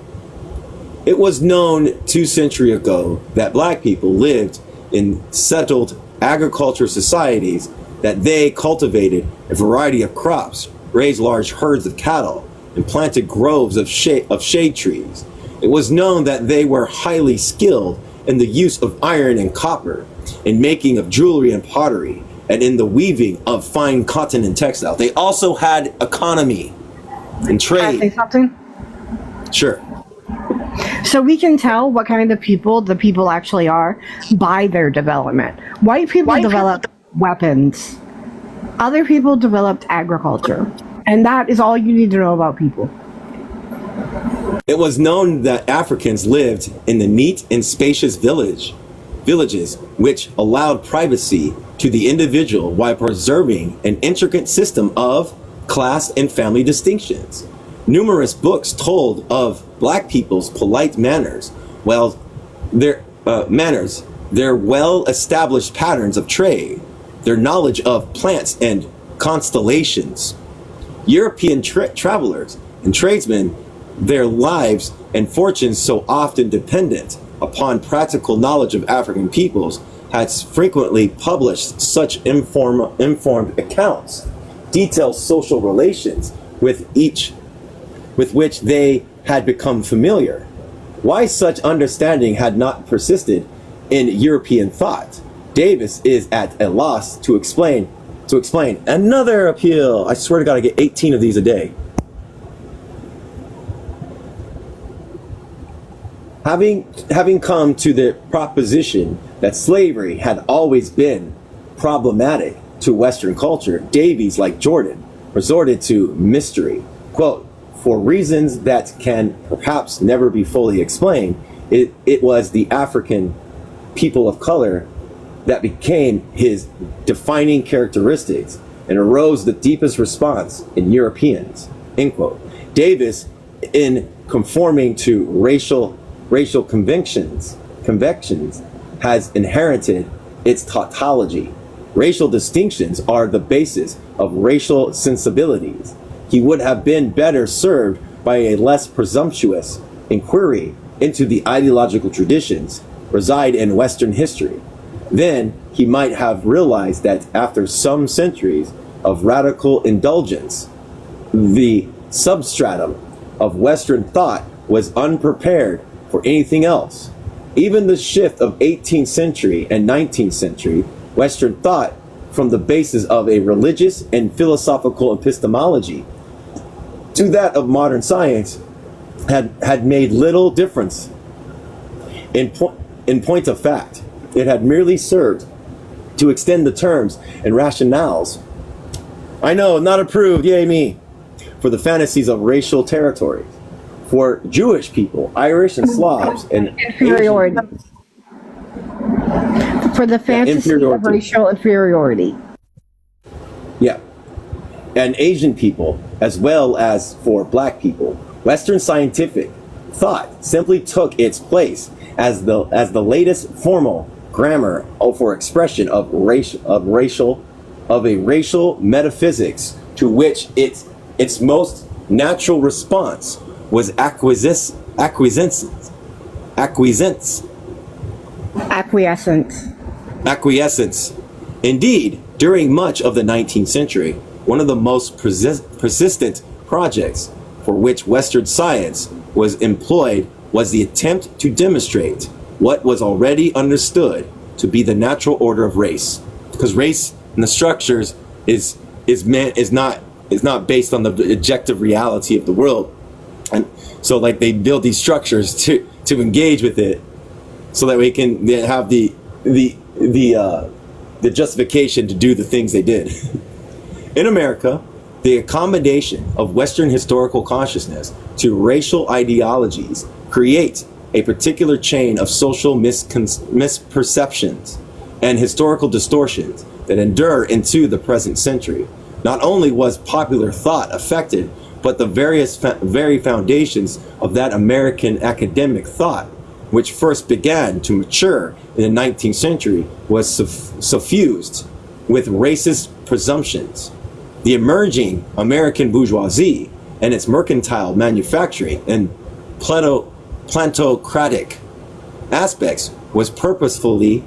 It was known 2 centuries ago that black people lived in settled agriculture societies, that they cultivated a variety of crops, raised large herds of cattle, and planted groves of shade trees. It was known that they were highly skilled in the use of iron and copper, in making of jewelry and pottery, and in the weaving of fine cotton and textile. They also had economy and trade. Can I say something? Sure. So we can tell what kind of people the people actually are by their development. White people developed weapons. Other people developed agriculture. And that is all you need to know about people. It was known that Africans lived in the neat and spacious villages, which allowed privacy to the individual while preserving an intricate system of class and family distinctions. Numerous books told of black people's polite manners, their well-established patterns of trade, their knowledge of plants and constellations. European travelers and tradesmen, their lives and fortunes so often dependent upon practical knowledge of African peoples, had frequently published such informed accounts, detailed social relations with which they had become familiar. Why such understanding had not persisted in European thought, Davis is at a loss to explain. Another appeal. I swear to God, I get 18 of these a day. Having come to the proposition that slavery had always been problematic to Western culture, Davies, like Jordan, resorted to mystery. Quote, for reasons that can perhaps never be fully explained, it was the African people of color that became his defining characteristics and arose the deepest response in Europeans, end quote. Davis, in conforming to racial convictions, has inherited its tautology. Racial distinctions are the basis of racial sensibilities. He would have been better served by a less presumptuous inquiry into the ideological traditions reside in Western history. Then he might have realized that after some centuries of radical indulgence, the substratum of Western thought was unprepared for anything else. Even the shift of 18th century and 19th century Western thought from the basis of a religious and philosophical epistemology to that of modern science had made little difference. In point of fact, it had merely served to extend the terms and rationales. I know, not approved, yay me, for the fantasies of racial territories. For Jewish people, Irish and Slavs, and inferiority. For the fantasy of racial inferiority. Yeah. And Asian people, as well as for black people, Western scientific thought simply took its place as the latest formal grammar for expression of a racial metaphysics, to which its most natural response was acquiescence. Indeed, during much of the 19th century, one of the most persistent projects for which Western science was employed was the attempt to demonstrate what was already understood to be the natural order of race. Because race and the structures is not based on the objective reality of the world. And so like they build these structures to engage with it so that we can have the justification to do the things they did. In America, the accommodation of Western historical consciousness to racial ideologies creates a particular chain of social misperceptions and historical distortions that endure into the present century. Not only was popular thought affected, but the very foundations of that American academic thought, which first began to mature in the 19th century, was suffused with racist presumptions. The emerging American bourgeoisie and its mercantile manufacturing and plantocratic aspects was purposefully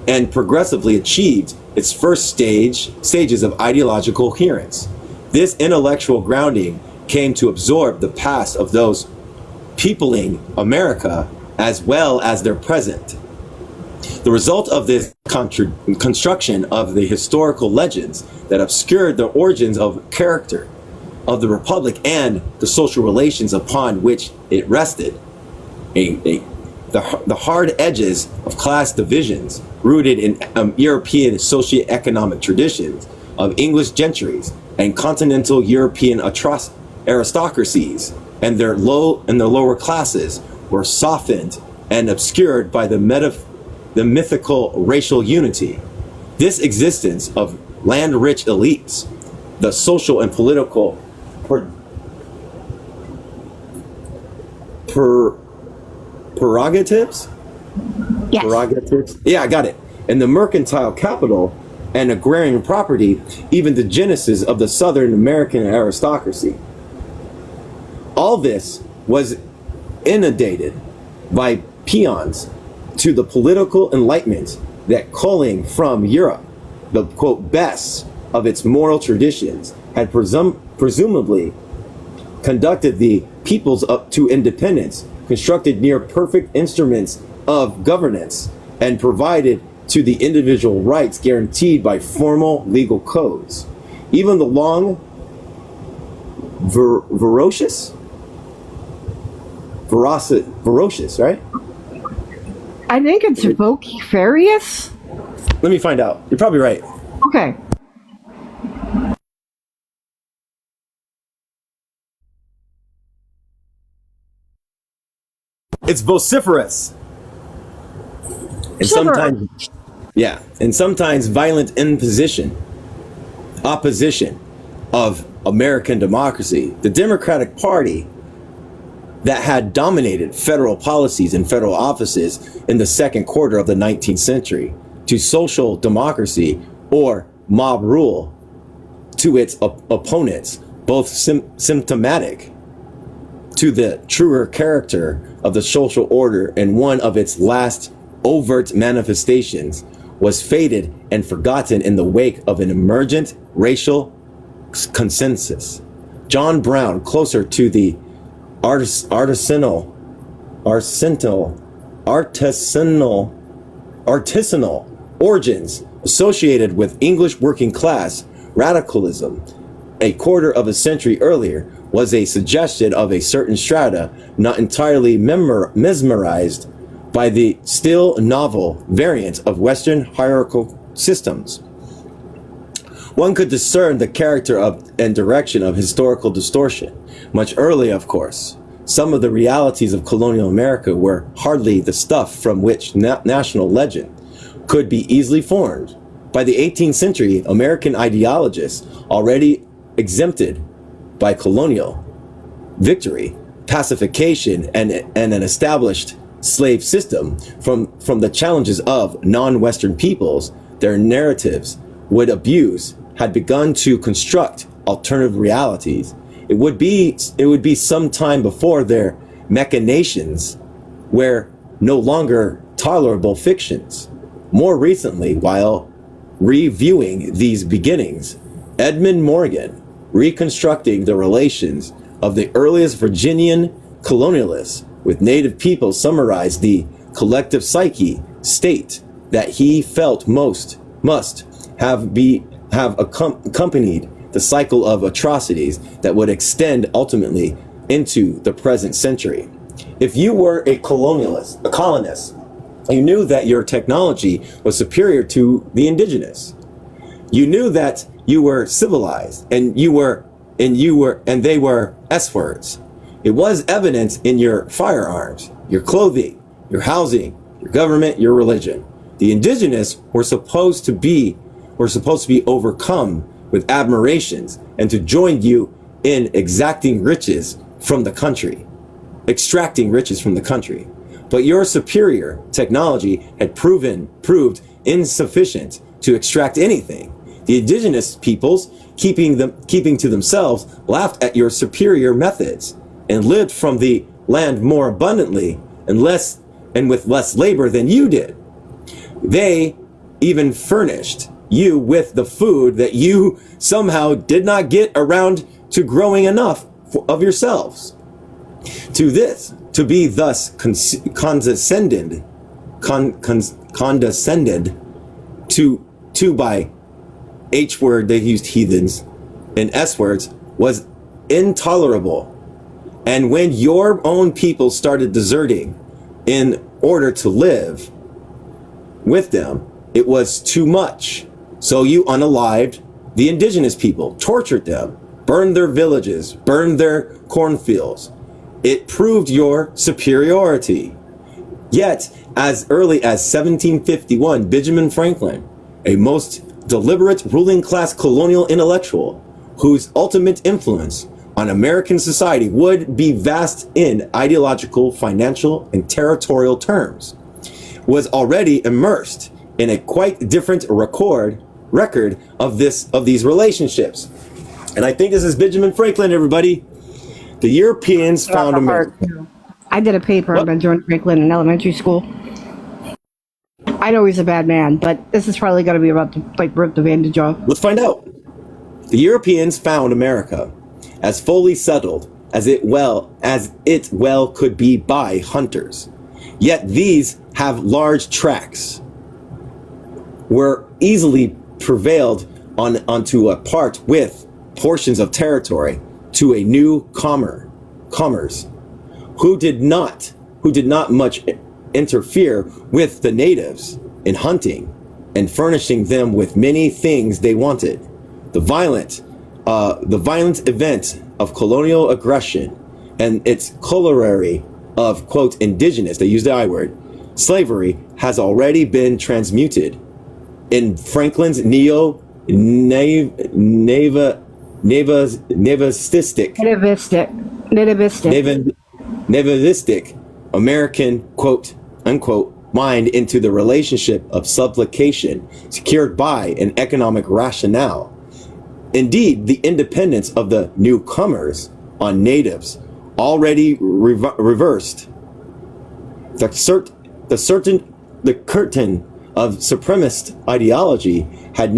and progressively achieved its first stages of ideological coherence. This intellectual grounding came to absorb the past of those peopling America as well as their present. The result of this construction of the historical legends that obscured the origins of character of the Republic and the social relations upon which it rested, the hard edges of class divisions rooted in European socioeconomic traditions of English gentries and continental European aristocracies and their lower classes were softened and obscured by the mythical racial unity. This existence of land-rich elites, the social and political prerogatives? Yes. Prerogatives? Yeah, I got it. And the mercantile capital and agrarian property, even the genesis of the Southern American aristocracy. All this was inundated by peons to the political enlightenment that culling from Europe, the quote best of its moral traditions, had presumably conducted the peoples up to independence, constructed near perfect instruments of governance, and provided to the individual rights guaranteed by formal legal codes. Even the long, ferocious, right? I think it's vociferious. Let me find out. You're probably right. Okay. It's vociferous. And sometimes, yeah, and sometimes violent opposition of American democracy. The Democratic Party that had dominated federal policies and federal offices in the second quarter of the 19th century to social democracy or mob rule to its opponents, both symptomatic to the truer character of the social order, and one of its last overt manifestations was faded and forgotten in the wake of an emergent racial consensus. John Brown, closer to the artisanal origins associated with English working class radicalism a quarter of a century earlier, was a suggestion of a certain strata not entirely mesmerized by the still novel variant of Western hierarchical systems. One could discern the character of and direction of historical distortion. Much earlier, of course, some of the realities of colonial America were hardly the stuff from which national legend could be easily formed. By the 18th century, American ideologists, already exempted by colonial victory, pacification, and an established slave system from the challenges of non-Western peoples, their narratives would abuse, had begun to construct alternative realities. It would be some time before their machinations were no longer tolerable fictions. More recently, while reviewing these beginnings, Edmund Morgan, reconstructing the relations of the earliest Virginian colonialists with native people, summarized the collective psyche state that he felt must have accompanied the cycle of atrocities that would extend ultimately into the present century. If you were a colonist, you knew that your technology was superior to the indigenous. You knew that you were civilized, and they were S-words. It was evident in your firearms, your clothing, your housing, your government, your religion. The indigenous were supposed to be overcome with admirations and to join you in extracting riches from the country. But your superior technology had proved insufficient to extract anything. The indigenous peoples, keeping to themselves, laughed at your superior methods and lived from the land more abundantly and with less labor than you did. They even furnished you with the food that you somehow did not get around to growing enough of yourselves. To be thus condescended to by H word, they used heathens, and S words, was intolerable. And when your own people started deserting in order to live with them, it was too much. So you unalived the indigenous people, tortured them, burned their villages, burned their cornfields, It proved your superiority. Yet, as early as 1751, Benjamin Franklin, a most deliberate ruling class colonial intellectual, whose ultimate influence on American society would be vast in ideological, financial, and territorial terms, was already immersed in a quite different record of these relationships. And I think this is Benjamin Franklin, everybody. The Europeans found America. I did a paper on Benjamin Franklin in elementary school. I know he's a bad man, but this is probably going to be about to rip the bandage off. Let's find out. The Europeans found America as fully settled as it well could be by hunters. Yet these have large tracts, were easily prevailed onto a part with portions of territory to a new commerce, who did not much interfere with the natives in hunting and furnishing them with many things they wanted. The violent event of colonial aggression and its corollary of, quote, indigenous, they use the I word, slavery, has already been transmuted in Franklin's nativistic American, quote unquote, mind into the relationship of supplication secured by an economic rationale. Indeed, the independence of the newcomers on natives already reversed. The curtain of supremacist ideology had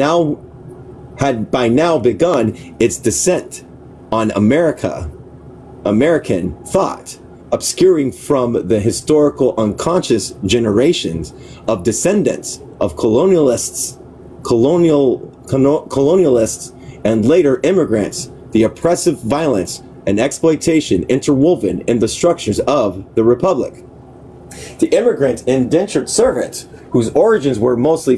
by now begun its descent on American thought, obscuring from the historical unconscious generations of descendants of colonialists and later immigrants, the oppressive violence and exploitation interwoven in the structures of the Republic. The immigrant indentured servant, whose origins were most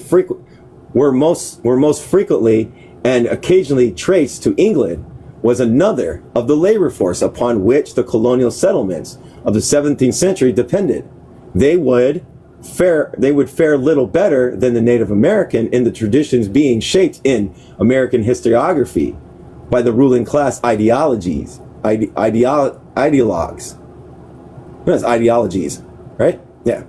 frequently and occasionally traced to England, was another of the labor force upon which the colonial settlements of the 17th century depended. They would fare little better than the Native American in the traditions being shaped in American historiography by the ruling class ideologies. Ideologues. That's ideologies, right? Yeah.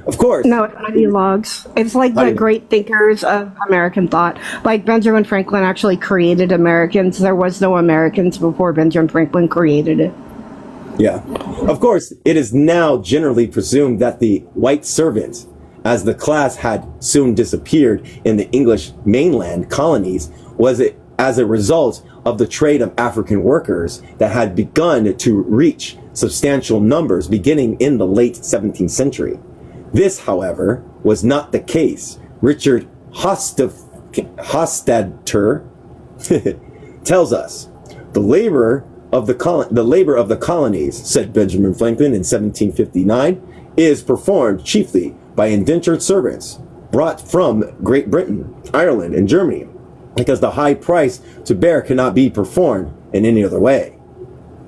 Of course. No, it's ideologues. It's like the great thinkers of American thought. Like Benjamin Franklin actually created Americans. There was no Americans before Benjamin Franklin created it. Yeah. Of course, it is now generally presumed that the white servant, as the class had soon disappeared in the English mainland colonies, was as a result of the trade of African workers that had begun to reach substantial numbers beginning in the late 17th century. This, however, was not the case. Richard Hofstadter tells us, the labor of the colonies, said Benjamin Franklin in 1759, is performed chiefly by indentured servants brought from Great Britain, Ireland, and Germany, because the high price to bear cannot be performed in any other way.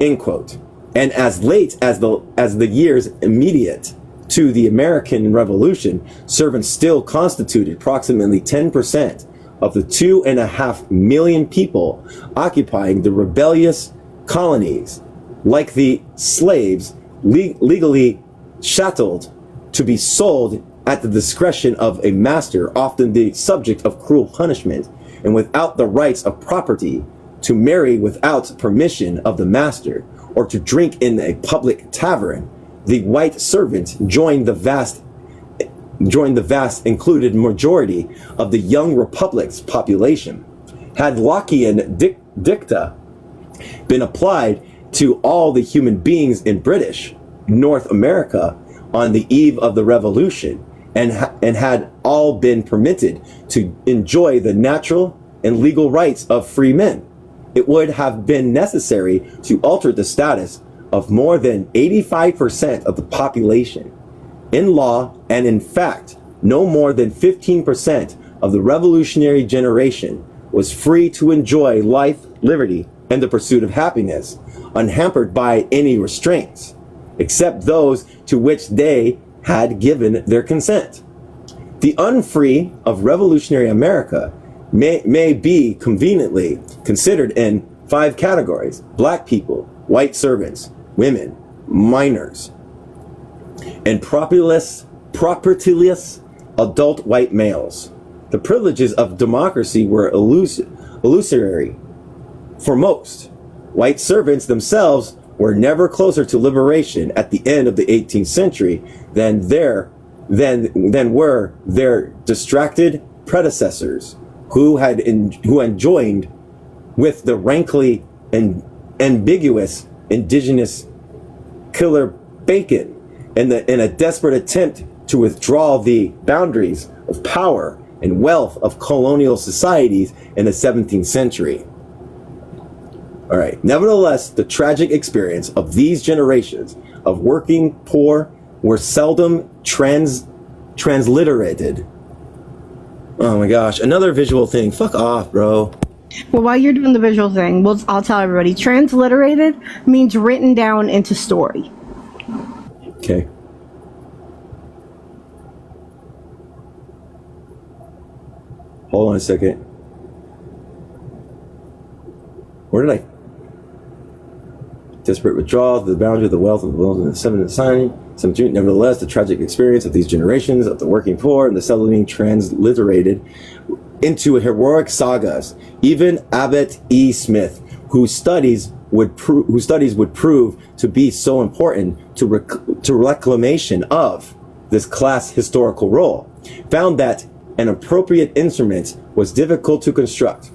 End quote. And as late as the years immediate to the American Revolution, servants still constituted approximately 10% of the 2.5 million people occupying the rebellious colonies, like the slaves legally chatteled to be sold at the discretion of a master, often the subject of cruel punishment, and without the rights of property, to marry without permission of the master, or to drink in a public tavern. The white servant joined the vast included majority of the young republic's population. Had Lockean dicta been applied to all the human beings in British North America on the eve of the Revolution, and had all been permitted to enjoy the natural and legal rights of free men, it would have been necessary to alter the status of more than 85% of the population. In law and in fact, no more than 15% of the revolutionary generation was free to enjoy life, liberty, and the pursuit of happiness, unhampered by any restraints. except those to which they had given their consent. The unfree of revolutionary America may be conveniently considered in 5 categories: black people, white servants, women, minors, and propertyless adult white males. The privileges of democracy were illusory for most. White servants themselves were never closer to liberation at the end of the 18th century than were their distracted predecessors, who enjoined with the rankly and ambiguous indigenous killer Bacon in a desperate attempt to withdraw the boundaries of power and wealth of colonial societies in the 17th century. All right. Nevertheless, the tragic experience of these generations of working poor were seldom transliterated. Oh my gosh, another visual thing. Fuck off, bro. Well, while you're doing the visual thing, I'll tell everybody. Transliterated means written down into story. Okay. Hold on a second. Where did I? Desperate withdrawal to the boundary of the wealth of the world in the 7th signing. Nevertheless, the tragic experience of these generations of the working poor and the settling transliterated into heroic sagas. Even Abbott E. Smith, whose studies would prove to be so important to reclamation of this class historical role, found that an appropriate instrument was difficult to construct.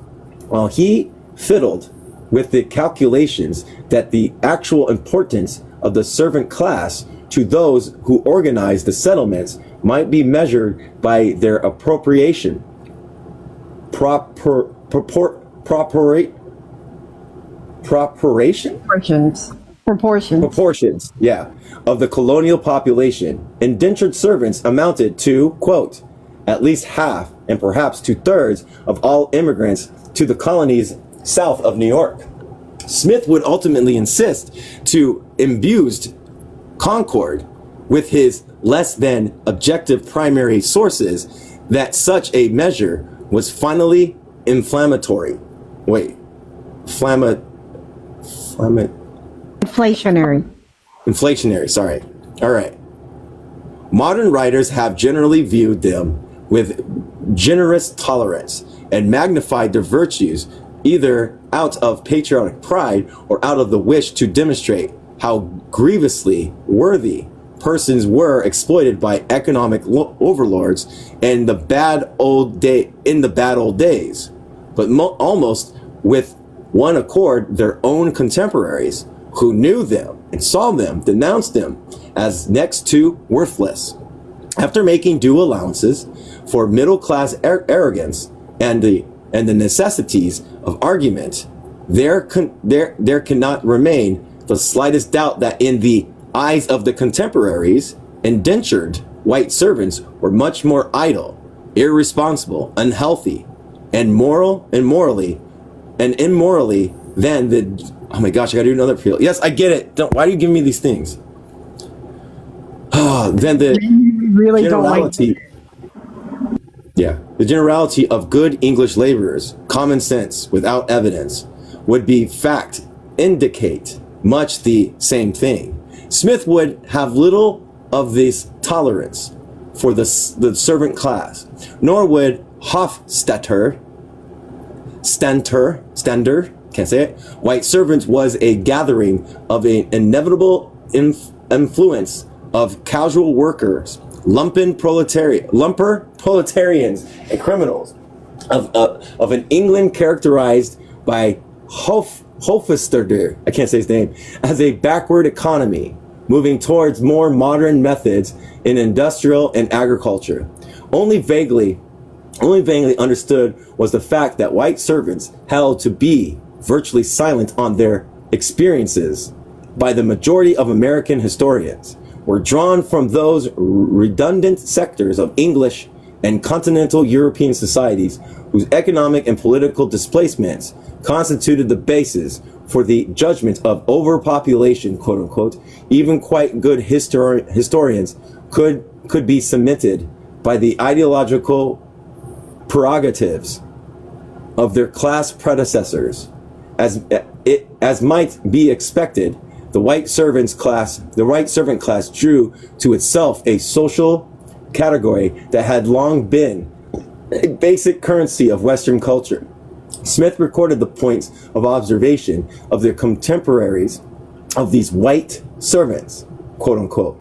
While he fiddled with the calculations that the actual importance of the servant class to those who organized the settlements might be measured by their appropriation. Proportions, yeah, of the colonial population. Indentured servants amounted to, quote, at least half and perhaps 2/3 of all immigrants to the colonies south of New York. Smith would ultimately insist to imbused Concord with his less than objective primary sources that such a measure was finally inflammatory. Inflationary, sorry. All right. Modern writers have generally viewed them with generous tolerance and magnified their virtues either out of patriotic pride or out of the wish to demonstrate how grievously worthy persons were exploited by economic overlords in the bad old days, but almost with one accord, their own contemporaries who knew them and saw them denounced them as next to worthless. After making due allowances for middle-class arrogance and the necessities of argument, there cannot remain the slightest doubt that in the eyes of the contemporaries, indentured white servants were much more idle, irresponsible, unhealthy, and immorally than the. Oh my gosh, I gotta do another appeal. Yes, I get it. Why do you give me these things? Then the really generality. Yeah, the generality of good English laborers, common sense without evidence, would be fact indicate much the same thing. Smith would have little of this tolerance for the servant class, nor would Hofstadter, can't say it, white servants was a gathering of an inevitable influence of casual workers, lumper proletarians and criminals of an England characterized by Hofstadter, I can't say his name, as a backward economy, moving towards more modern methods in industrial and agriculture. Only vaguely understood was the fact that white servants held to be virtually silent on their experiences by the majority of American historians were drawn from those redundant sectors of English and continental European societies whose economic and political displacements constituted the basis for the judgment of overpopulation, quote unquote, even quite good historians could be cemented by the ideological prerogatives of their class predecessors. As might be expected, the white servant class drew to itself a social category that had long been a basic currency of Western culture. Smith recorded the points of observation of their contemporaries of these white servants, quote unquote.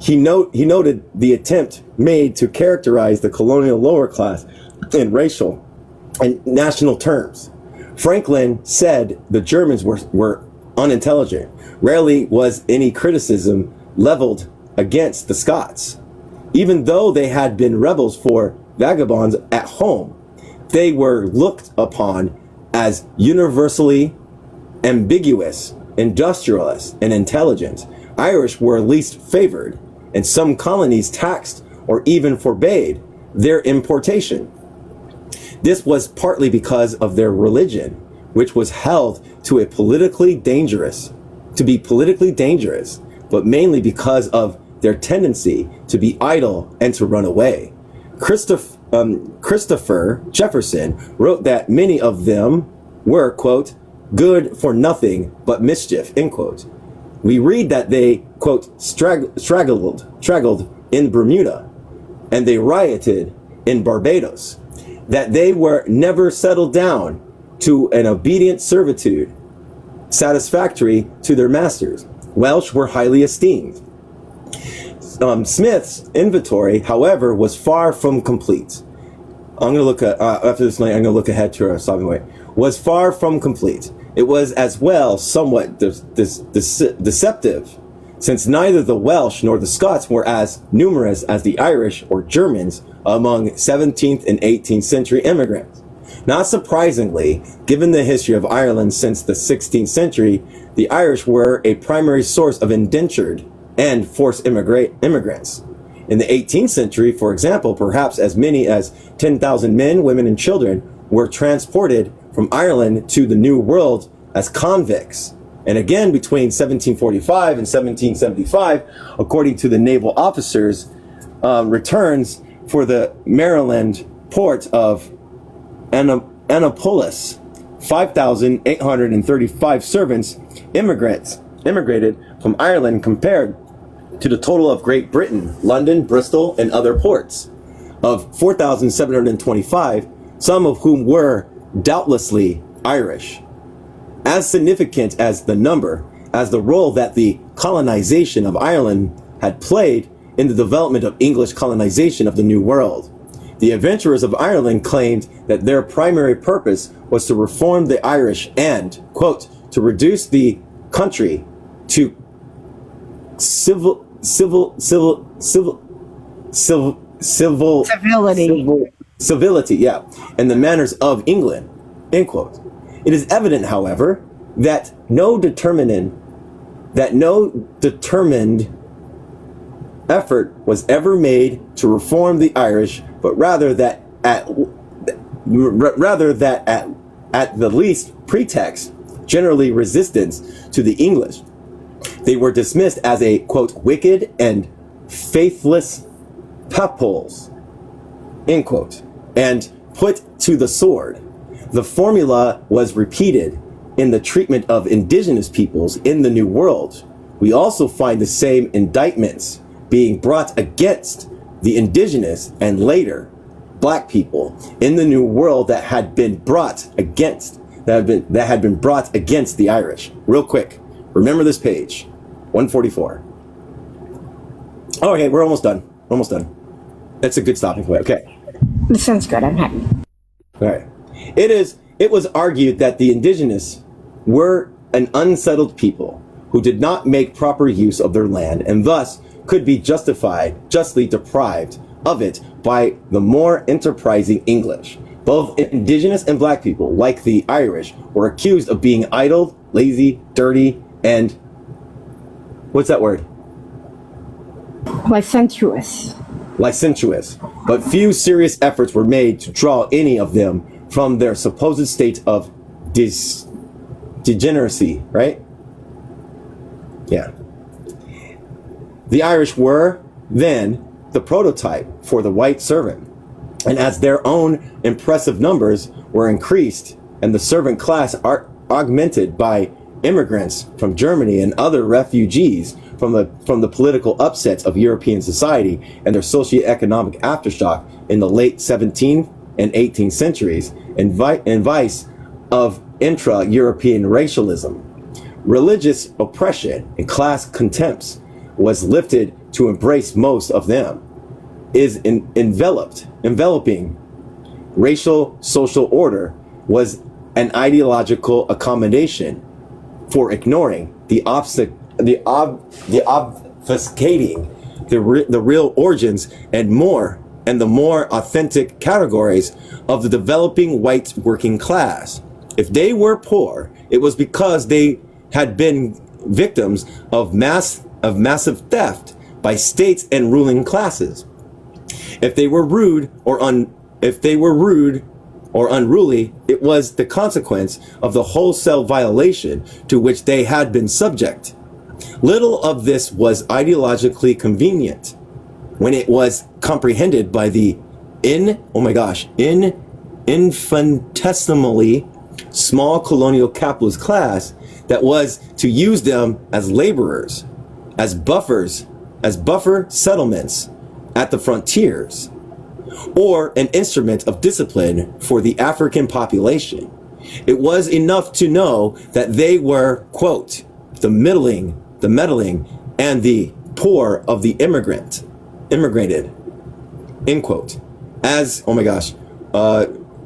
He noted the attempt made to characterize the colonial lower class in racial and national terms. Franklin said the Germans were unintelligent. Rarely was any criticism leveled against the Scots. Even though they had been rebels for vagabonds at home, they were looked upon as universally ambiguous, industrialists, and intelligent. Irish were least favored, and some colonies taxed or even forbade their importation. This was partly because of their religion, which was held to be politically dangerous, but mainly because of their tendency to be idle and to run away. Christopher Jefferson wrote that many of them were, quote, good for nothing but mischief, end quote. We read that they, quote, straggled in Bermuda, and they rioted in Barbados, that they were never settled down to an obedient servitude satisfactory to their masters. Welsh were highly esteemed. Smith's inventory, however, was far from complete. I'm going to look at, after this night, I'm going to look ahead to our stopping point. Was far from complete. It was as well somewhat deceptive, since neither the Welsh nor the Scots were as numerous as the Irish or Germans among 17th and 18th century immigrants. Not surprisingly, given the history of Ireland since the 16th century, the Irish were a primary source of indentured and forced immigrants. In the 18th century, for example, perhaps as many as 10,000 men, women, and children were transported from Ireland to the New World as convicts. And again, between 1745 and 1775, according to the naval officers' returns for the Maryland port of Annapolis, 5,835 servants immigrated from Ireland compared to the total of Great Britain, London, Bristol, and other ports of 4,725, some of whom were doubtlessly Irish. As significant as the number, as the role that the colonization of Ireland had played in the development of English colonization of the New World. The adventurers of Ireland claimed that their primary purpose was to reform the Irish and, quote, to reduce the country to civility, yeah, and the manners of England, end quote. It is evident, however, that no determined effort was ever made to reform the Irish, but rather that at the least pretext, generally resistance to the English, they were dismissed as a, quote, wicked and faithless papoles, end quote, and put to the sword. The formula was repeated in the treatment of indigenous peoples in the New World. We also find the same indictments being brought against the indigenous and later black people in the New World that had been brought against the Irish. Real quick, remember this page, 144. Okay, we're almost done. That's a good stopping point. Okay. This sounds good. I'm happy. All right. It was argued that the indigenous were an unsettled people who did not make proper use of their land and thus could be justly deprived of it by the more enterprising English. Both indigenous and black people, like the Irish, were accused of being idle, lazy, dirty, and what's that word? Licentious. licentious, but few serious efforts were made to draw any of them from their supposed state of degeneracy, right? Yeah. The Irish were then the prototype for the white servant. And as their own impressive numbers were increased and the servant class augmented by immigrants from Germany and other refugees from the political upsets of European society and their socioeconomic aftershock in the late 17th and 18th centuries, and vice of intra-European racialism, religious oppression and class contempt was lifted to embrace most of them, is enveloping racial social order was an ideological accommodation for ignoring the obfuscating the real origins and the more authentic categories of the developing white working class. If they were poor, it was because they had been victims of massive theft by states and ruling classes. If they were rude or unruly, it was the consequence of the wholesale violation to which they had been subject. Little of this was ideologically convenient when it was comprehended by the infinitesimally small colonial capitalist class that was to use them as laborers, as buffer settlements at the frontiers, or an instrument of discipline for the African population. It was enough to know that they were, quote, the meddling, and the poor of the immigrated, end quote. As,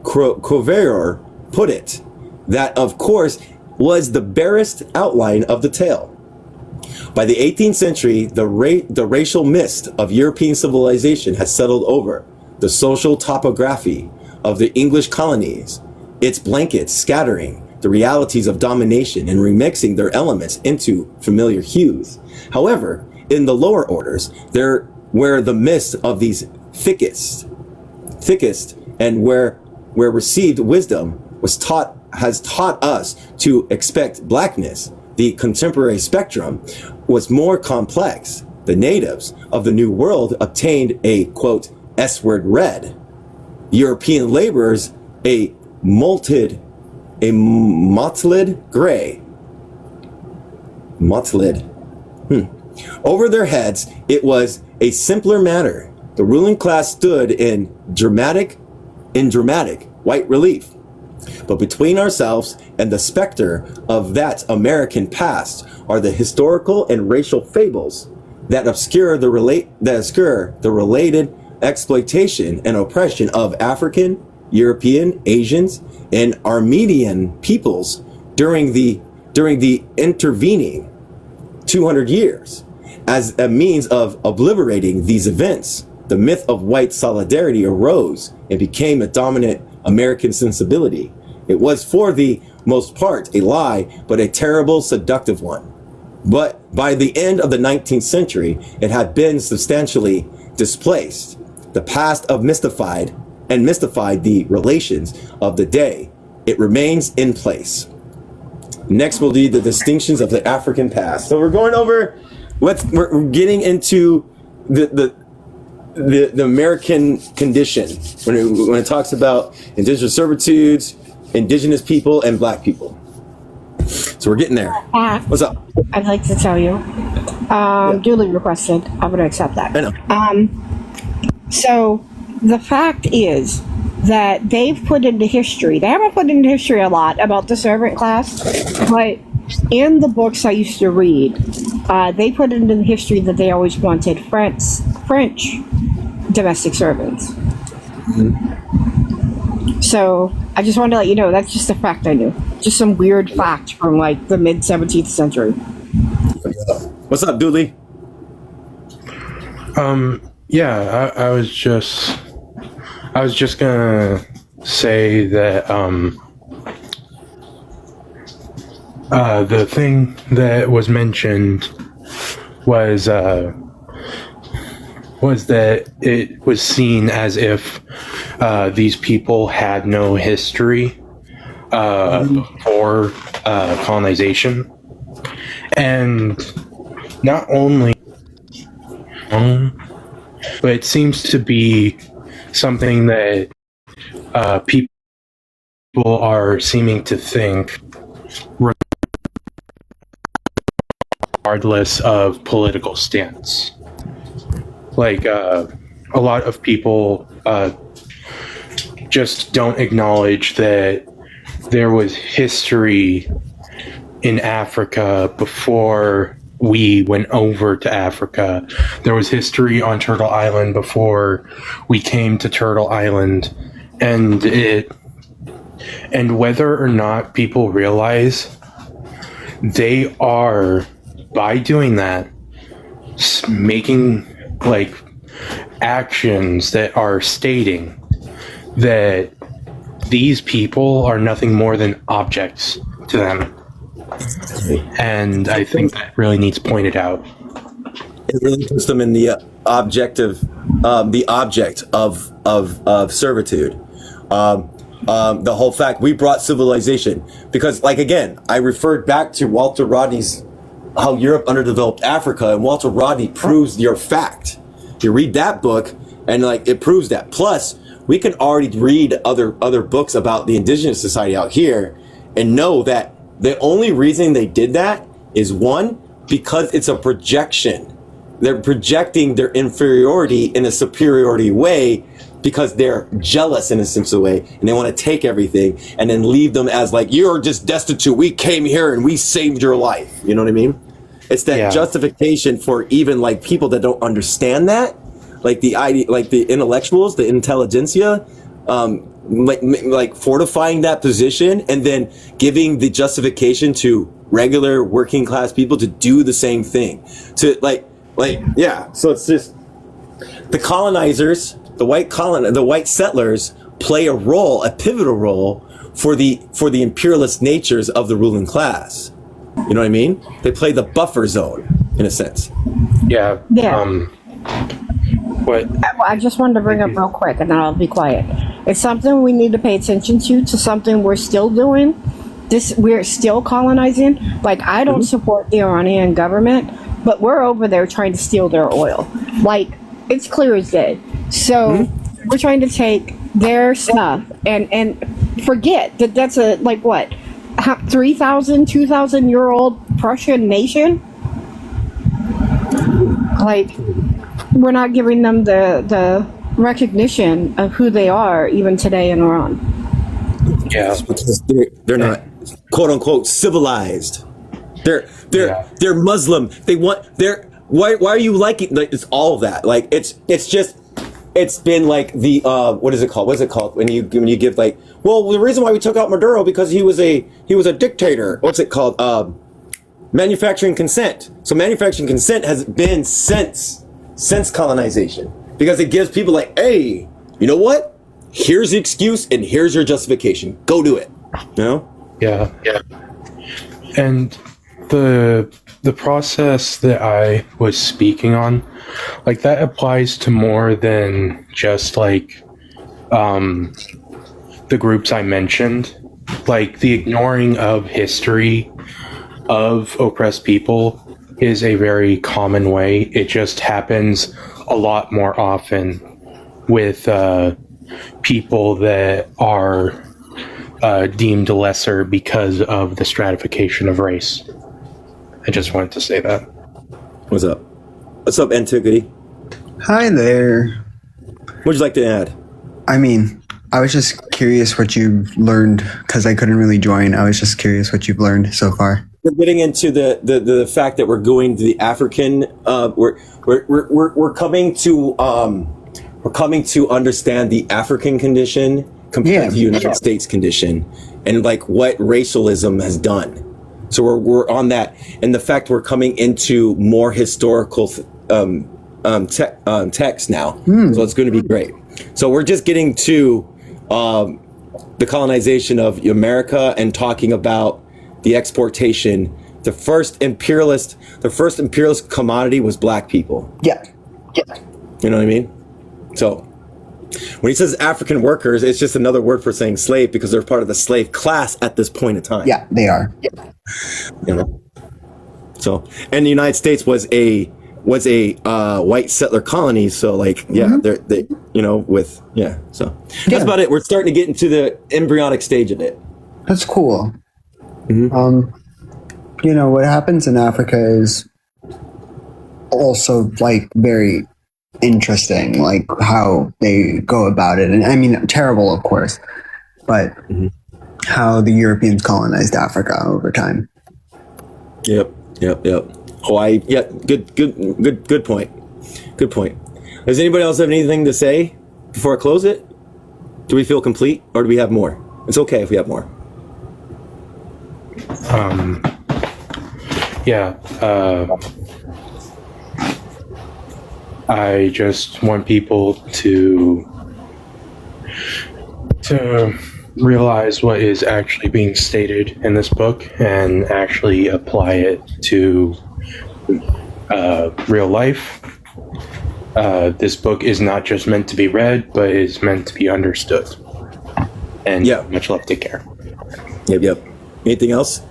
Crover put it, that of course was the barest outline of the tale. By the 18th century, the racial mist of European civilization has settled over the social topography of the English colonies, its blankets scattering the realities of domination and remixing their elements into familiar hues. However, in the lower orders, there where the mist of these thickest, and where received wisdom has taught us to expect blackness, the contemporary spectrum was more complex. The natives of the New World obtained a, quote, S-word red. European laborers a mottled gray. Mottled. Over their heads, it was a simpler matter. The ruling class stood in dramatic white relief. But between ourselves and the specter of that American past are the historical and racial fables that obscure the related exploitation and oppression of African, European, Asians, and Armenian peoples during the intervening 200 years. As a means of obliterating these events, the myth of white solidarity arose and became a dominant American sensibility. It was for the most part a lie, but a terrible, seductive one. But by the end of the 19th century, it had been substantially displaced. The past mystified the relations of the day. It remains in place. Next will be the distinctions of the African past. So we're going over, we're getting into the American condition when it talks about indigenous servitudes, indigenous people, and black people. So we're getting there. What's up? I'd like to tell you, duly requested. I'm going to accept that. I know. So the fact is that they've put into history, they haven't put into history a lot about the servant class, but in the books I used to read, they put into the history that they always wanted French domestic servants. Mm-hmm. So I just wanted to let you know, that's just a fact I knew. Just some weird fact from like the mid 17th century. What's up, Dooley? Yeah, I was just gonna say that the thing that was mentioned was was that it was seen as if these people had no history before colonization. And not only, but it seems to be something that people are seeming to think regardless of political stance. Like, a lot of people just don't acknowledge that there was history in Africa before we went over to Africa. There was history on Turtle Island before we came to Turtle Island. And whether or not people realize, they are, by doing that, making like actions that are stating that these people are nothing more than objects to them. And I think that really needs pointed out. It really puts them in the object of servitude. The whole fact we brought civilization, because, like, again, I referred back to Walter Rodney's How Europe Underdeveloped Africa, and Walter Rodney proves your fact. You read that book, and like it proves that. Plus, we can already read other books about the indigenous society out here, and know that the only reason they did that is, one, because it's a projection. They're projecting their inferiority in a superiority way because they're jealous in a sense of way, and they want to take everything and then leave them as like, you're just destitute. We came here and we saved your life. You know what I mean? It's that justification for even like people that don't understand that, like the intellectuals, the intelligentsia, like fortifying that position and then giving the justification to regular working class people to do the same thing. To so it's just the colonizers, the white settlers play a pivotal role for the imperialist natures of the ruling class. You know what I mean? They play the buffer zone in a sense. Yeah. What? I just wanted to bring up real quick, and then I'll be quiet. It's something we need to pay attention to something we're still doing. We're still colonizing. Like, I don't support the Iranian government, but we're over there trying to steal their oil. Like, it's clear as day. So we're trying to take their stuff and forget that that's a, like, what, 3,000, 2,000 year old Prussian nation? Like, we're not giving them the recognition of who they are even today in Iran. Yeah, because they're not quote unquote civilized. They're Muslim. Why are you liking, like, it's all of that? Like, it's been like the what is it called? What's it called when you give, like, well, the reason why we took out Maduro because he was a dictator. What's it called? Manufacturing consent. So manufacturing consent has been since colonization, because it gives people like, hey, you know what? Here's the excuse and here's your justification. Go do it. You know? Yeah. And the process that I was speaking on, like, that applies to more than just like the groups I mentioned. Like, the ignoring of history of oppressed people is a very common way. It just happens a lot more often with people that are deemed lesser because of the stratification of race. I just wanted to say that. What's up? What's up, Antiquity? Hi there. What'd you like to add? I mean, I was just curious what you learned, because I couldn't really join. I was just curious what you've learned so far. We're getting into the fact that we're going to the African. We're coming to understand the African condition compared to the United States condition, and like what racialism has done. So we're on that, and the fact we're coming into more historical text now. So it's going to be great. So we're just getting to the colonization of America and talking about the exportation. The first imperialist commodity was black people. Yeah. You know what I mean? So when he says African workers, it's just another word for saying slave because they're part of the slave class at this point in time. Yeah, they are. You know. So, and the United States was a white settler colony. So, like, yeah, they you know, with So that's about it. We're starting to get into the embryonic stage of it. That's cool. You know, what happens in Africa is also like very interesting, like how they go about it. And I mean, terrible, of course, but how the Europeans colonized Africa over time. Yep. Hawaii. Yeah. Good point. Good point. Does anybody else have anything to say before I close it? Do we feel complete, or do we have more? It's okay if we have more. I just want people to realize what is actually being stated in this book and actually apply it to real life. This book is not just meant to be read, but is meant to be understood. And much love. Take care. Yep. Anything else?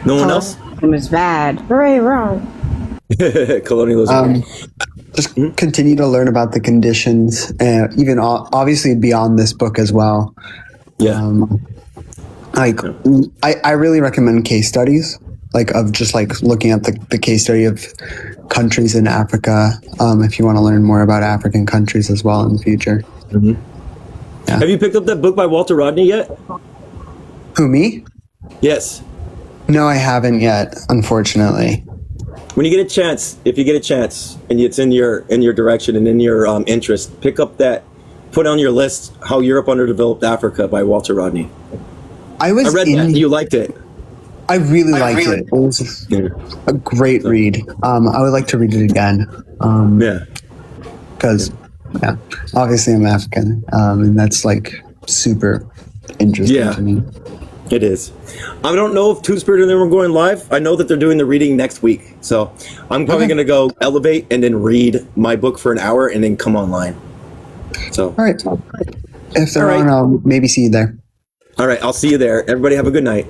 No one else? It was bad. Hooray, wrong. Colonialism. Just continue to learn about the conditions, even obviously beyond this book as well. Yeah. I really recommend case studies, like of just like looking at the case study of countries in Africa, if you want to learn more about African countries as well in the future. Yeah. Have you picked up that book by Walter Rodney yet? Who, me? Yes. No, I haven't yet, unfortunately. When you get a chance, if you get a chance, and it's in your direction and in your interest, pick up that, put on your list, How Europe Underdeveloped Africa by Walter Rodney. I read that. You liked it. I really liked it. It was a great read. I would like to read it again. Because, obviously I'm African, and that's like super interesting to me. It is. I don't know if Two Spirit and them are going live. I know that they're doing the reading next week. So I'm probably going to go elevate and then read my book for an hour and then come online. So, all right. If they're on, I'll maybe see you there. All right. I'll see you there. Everybody have a good night.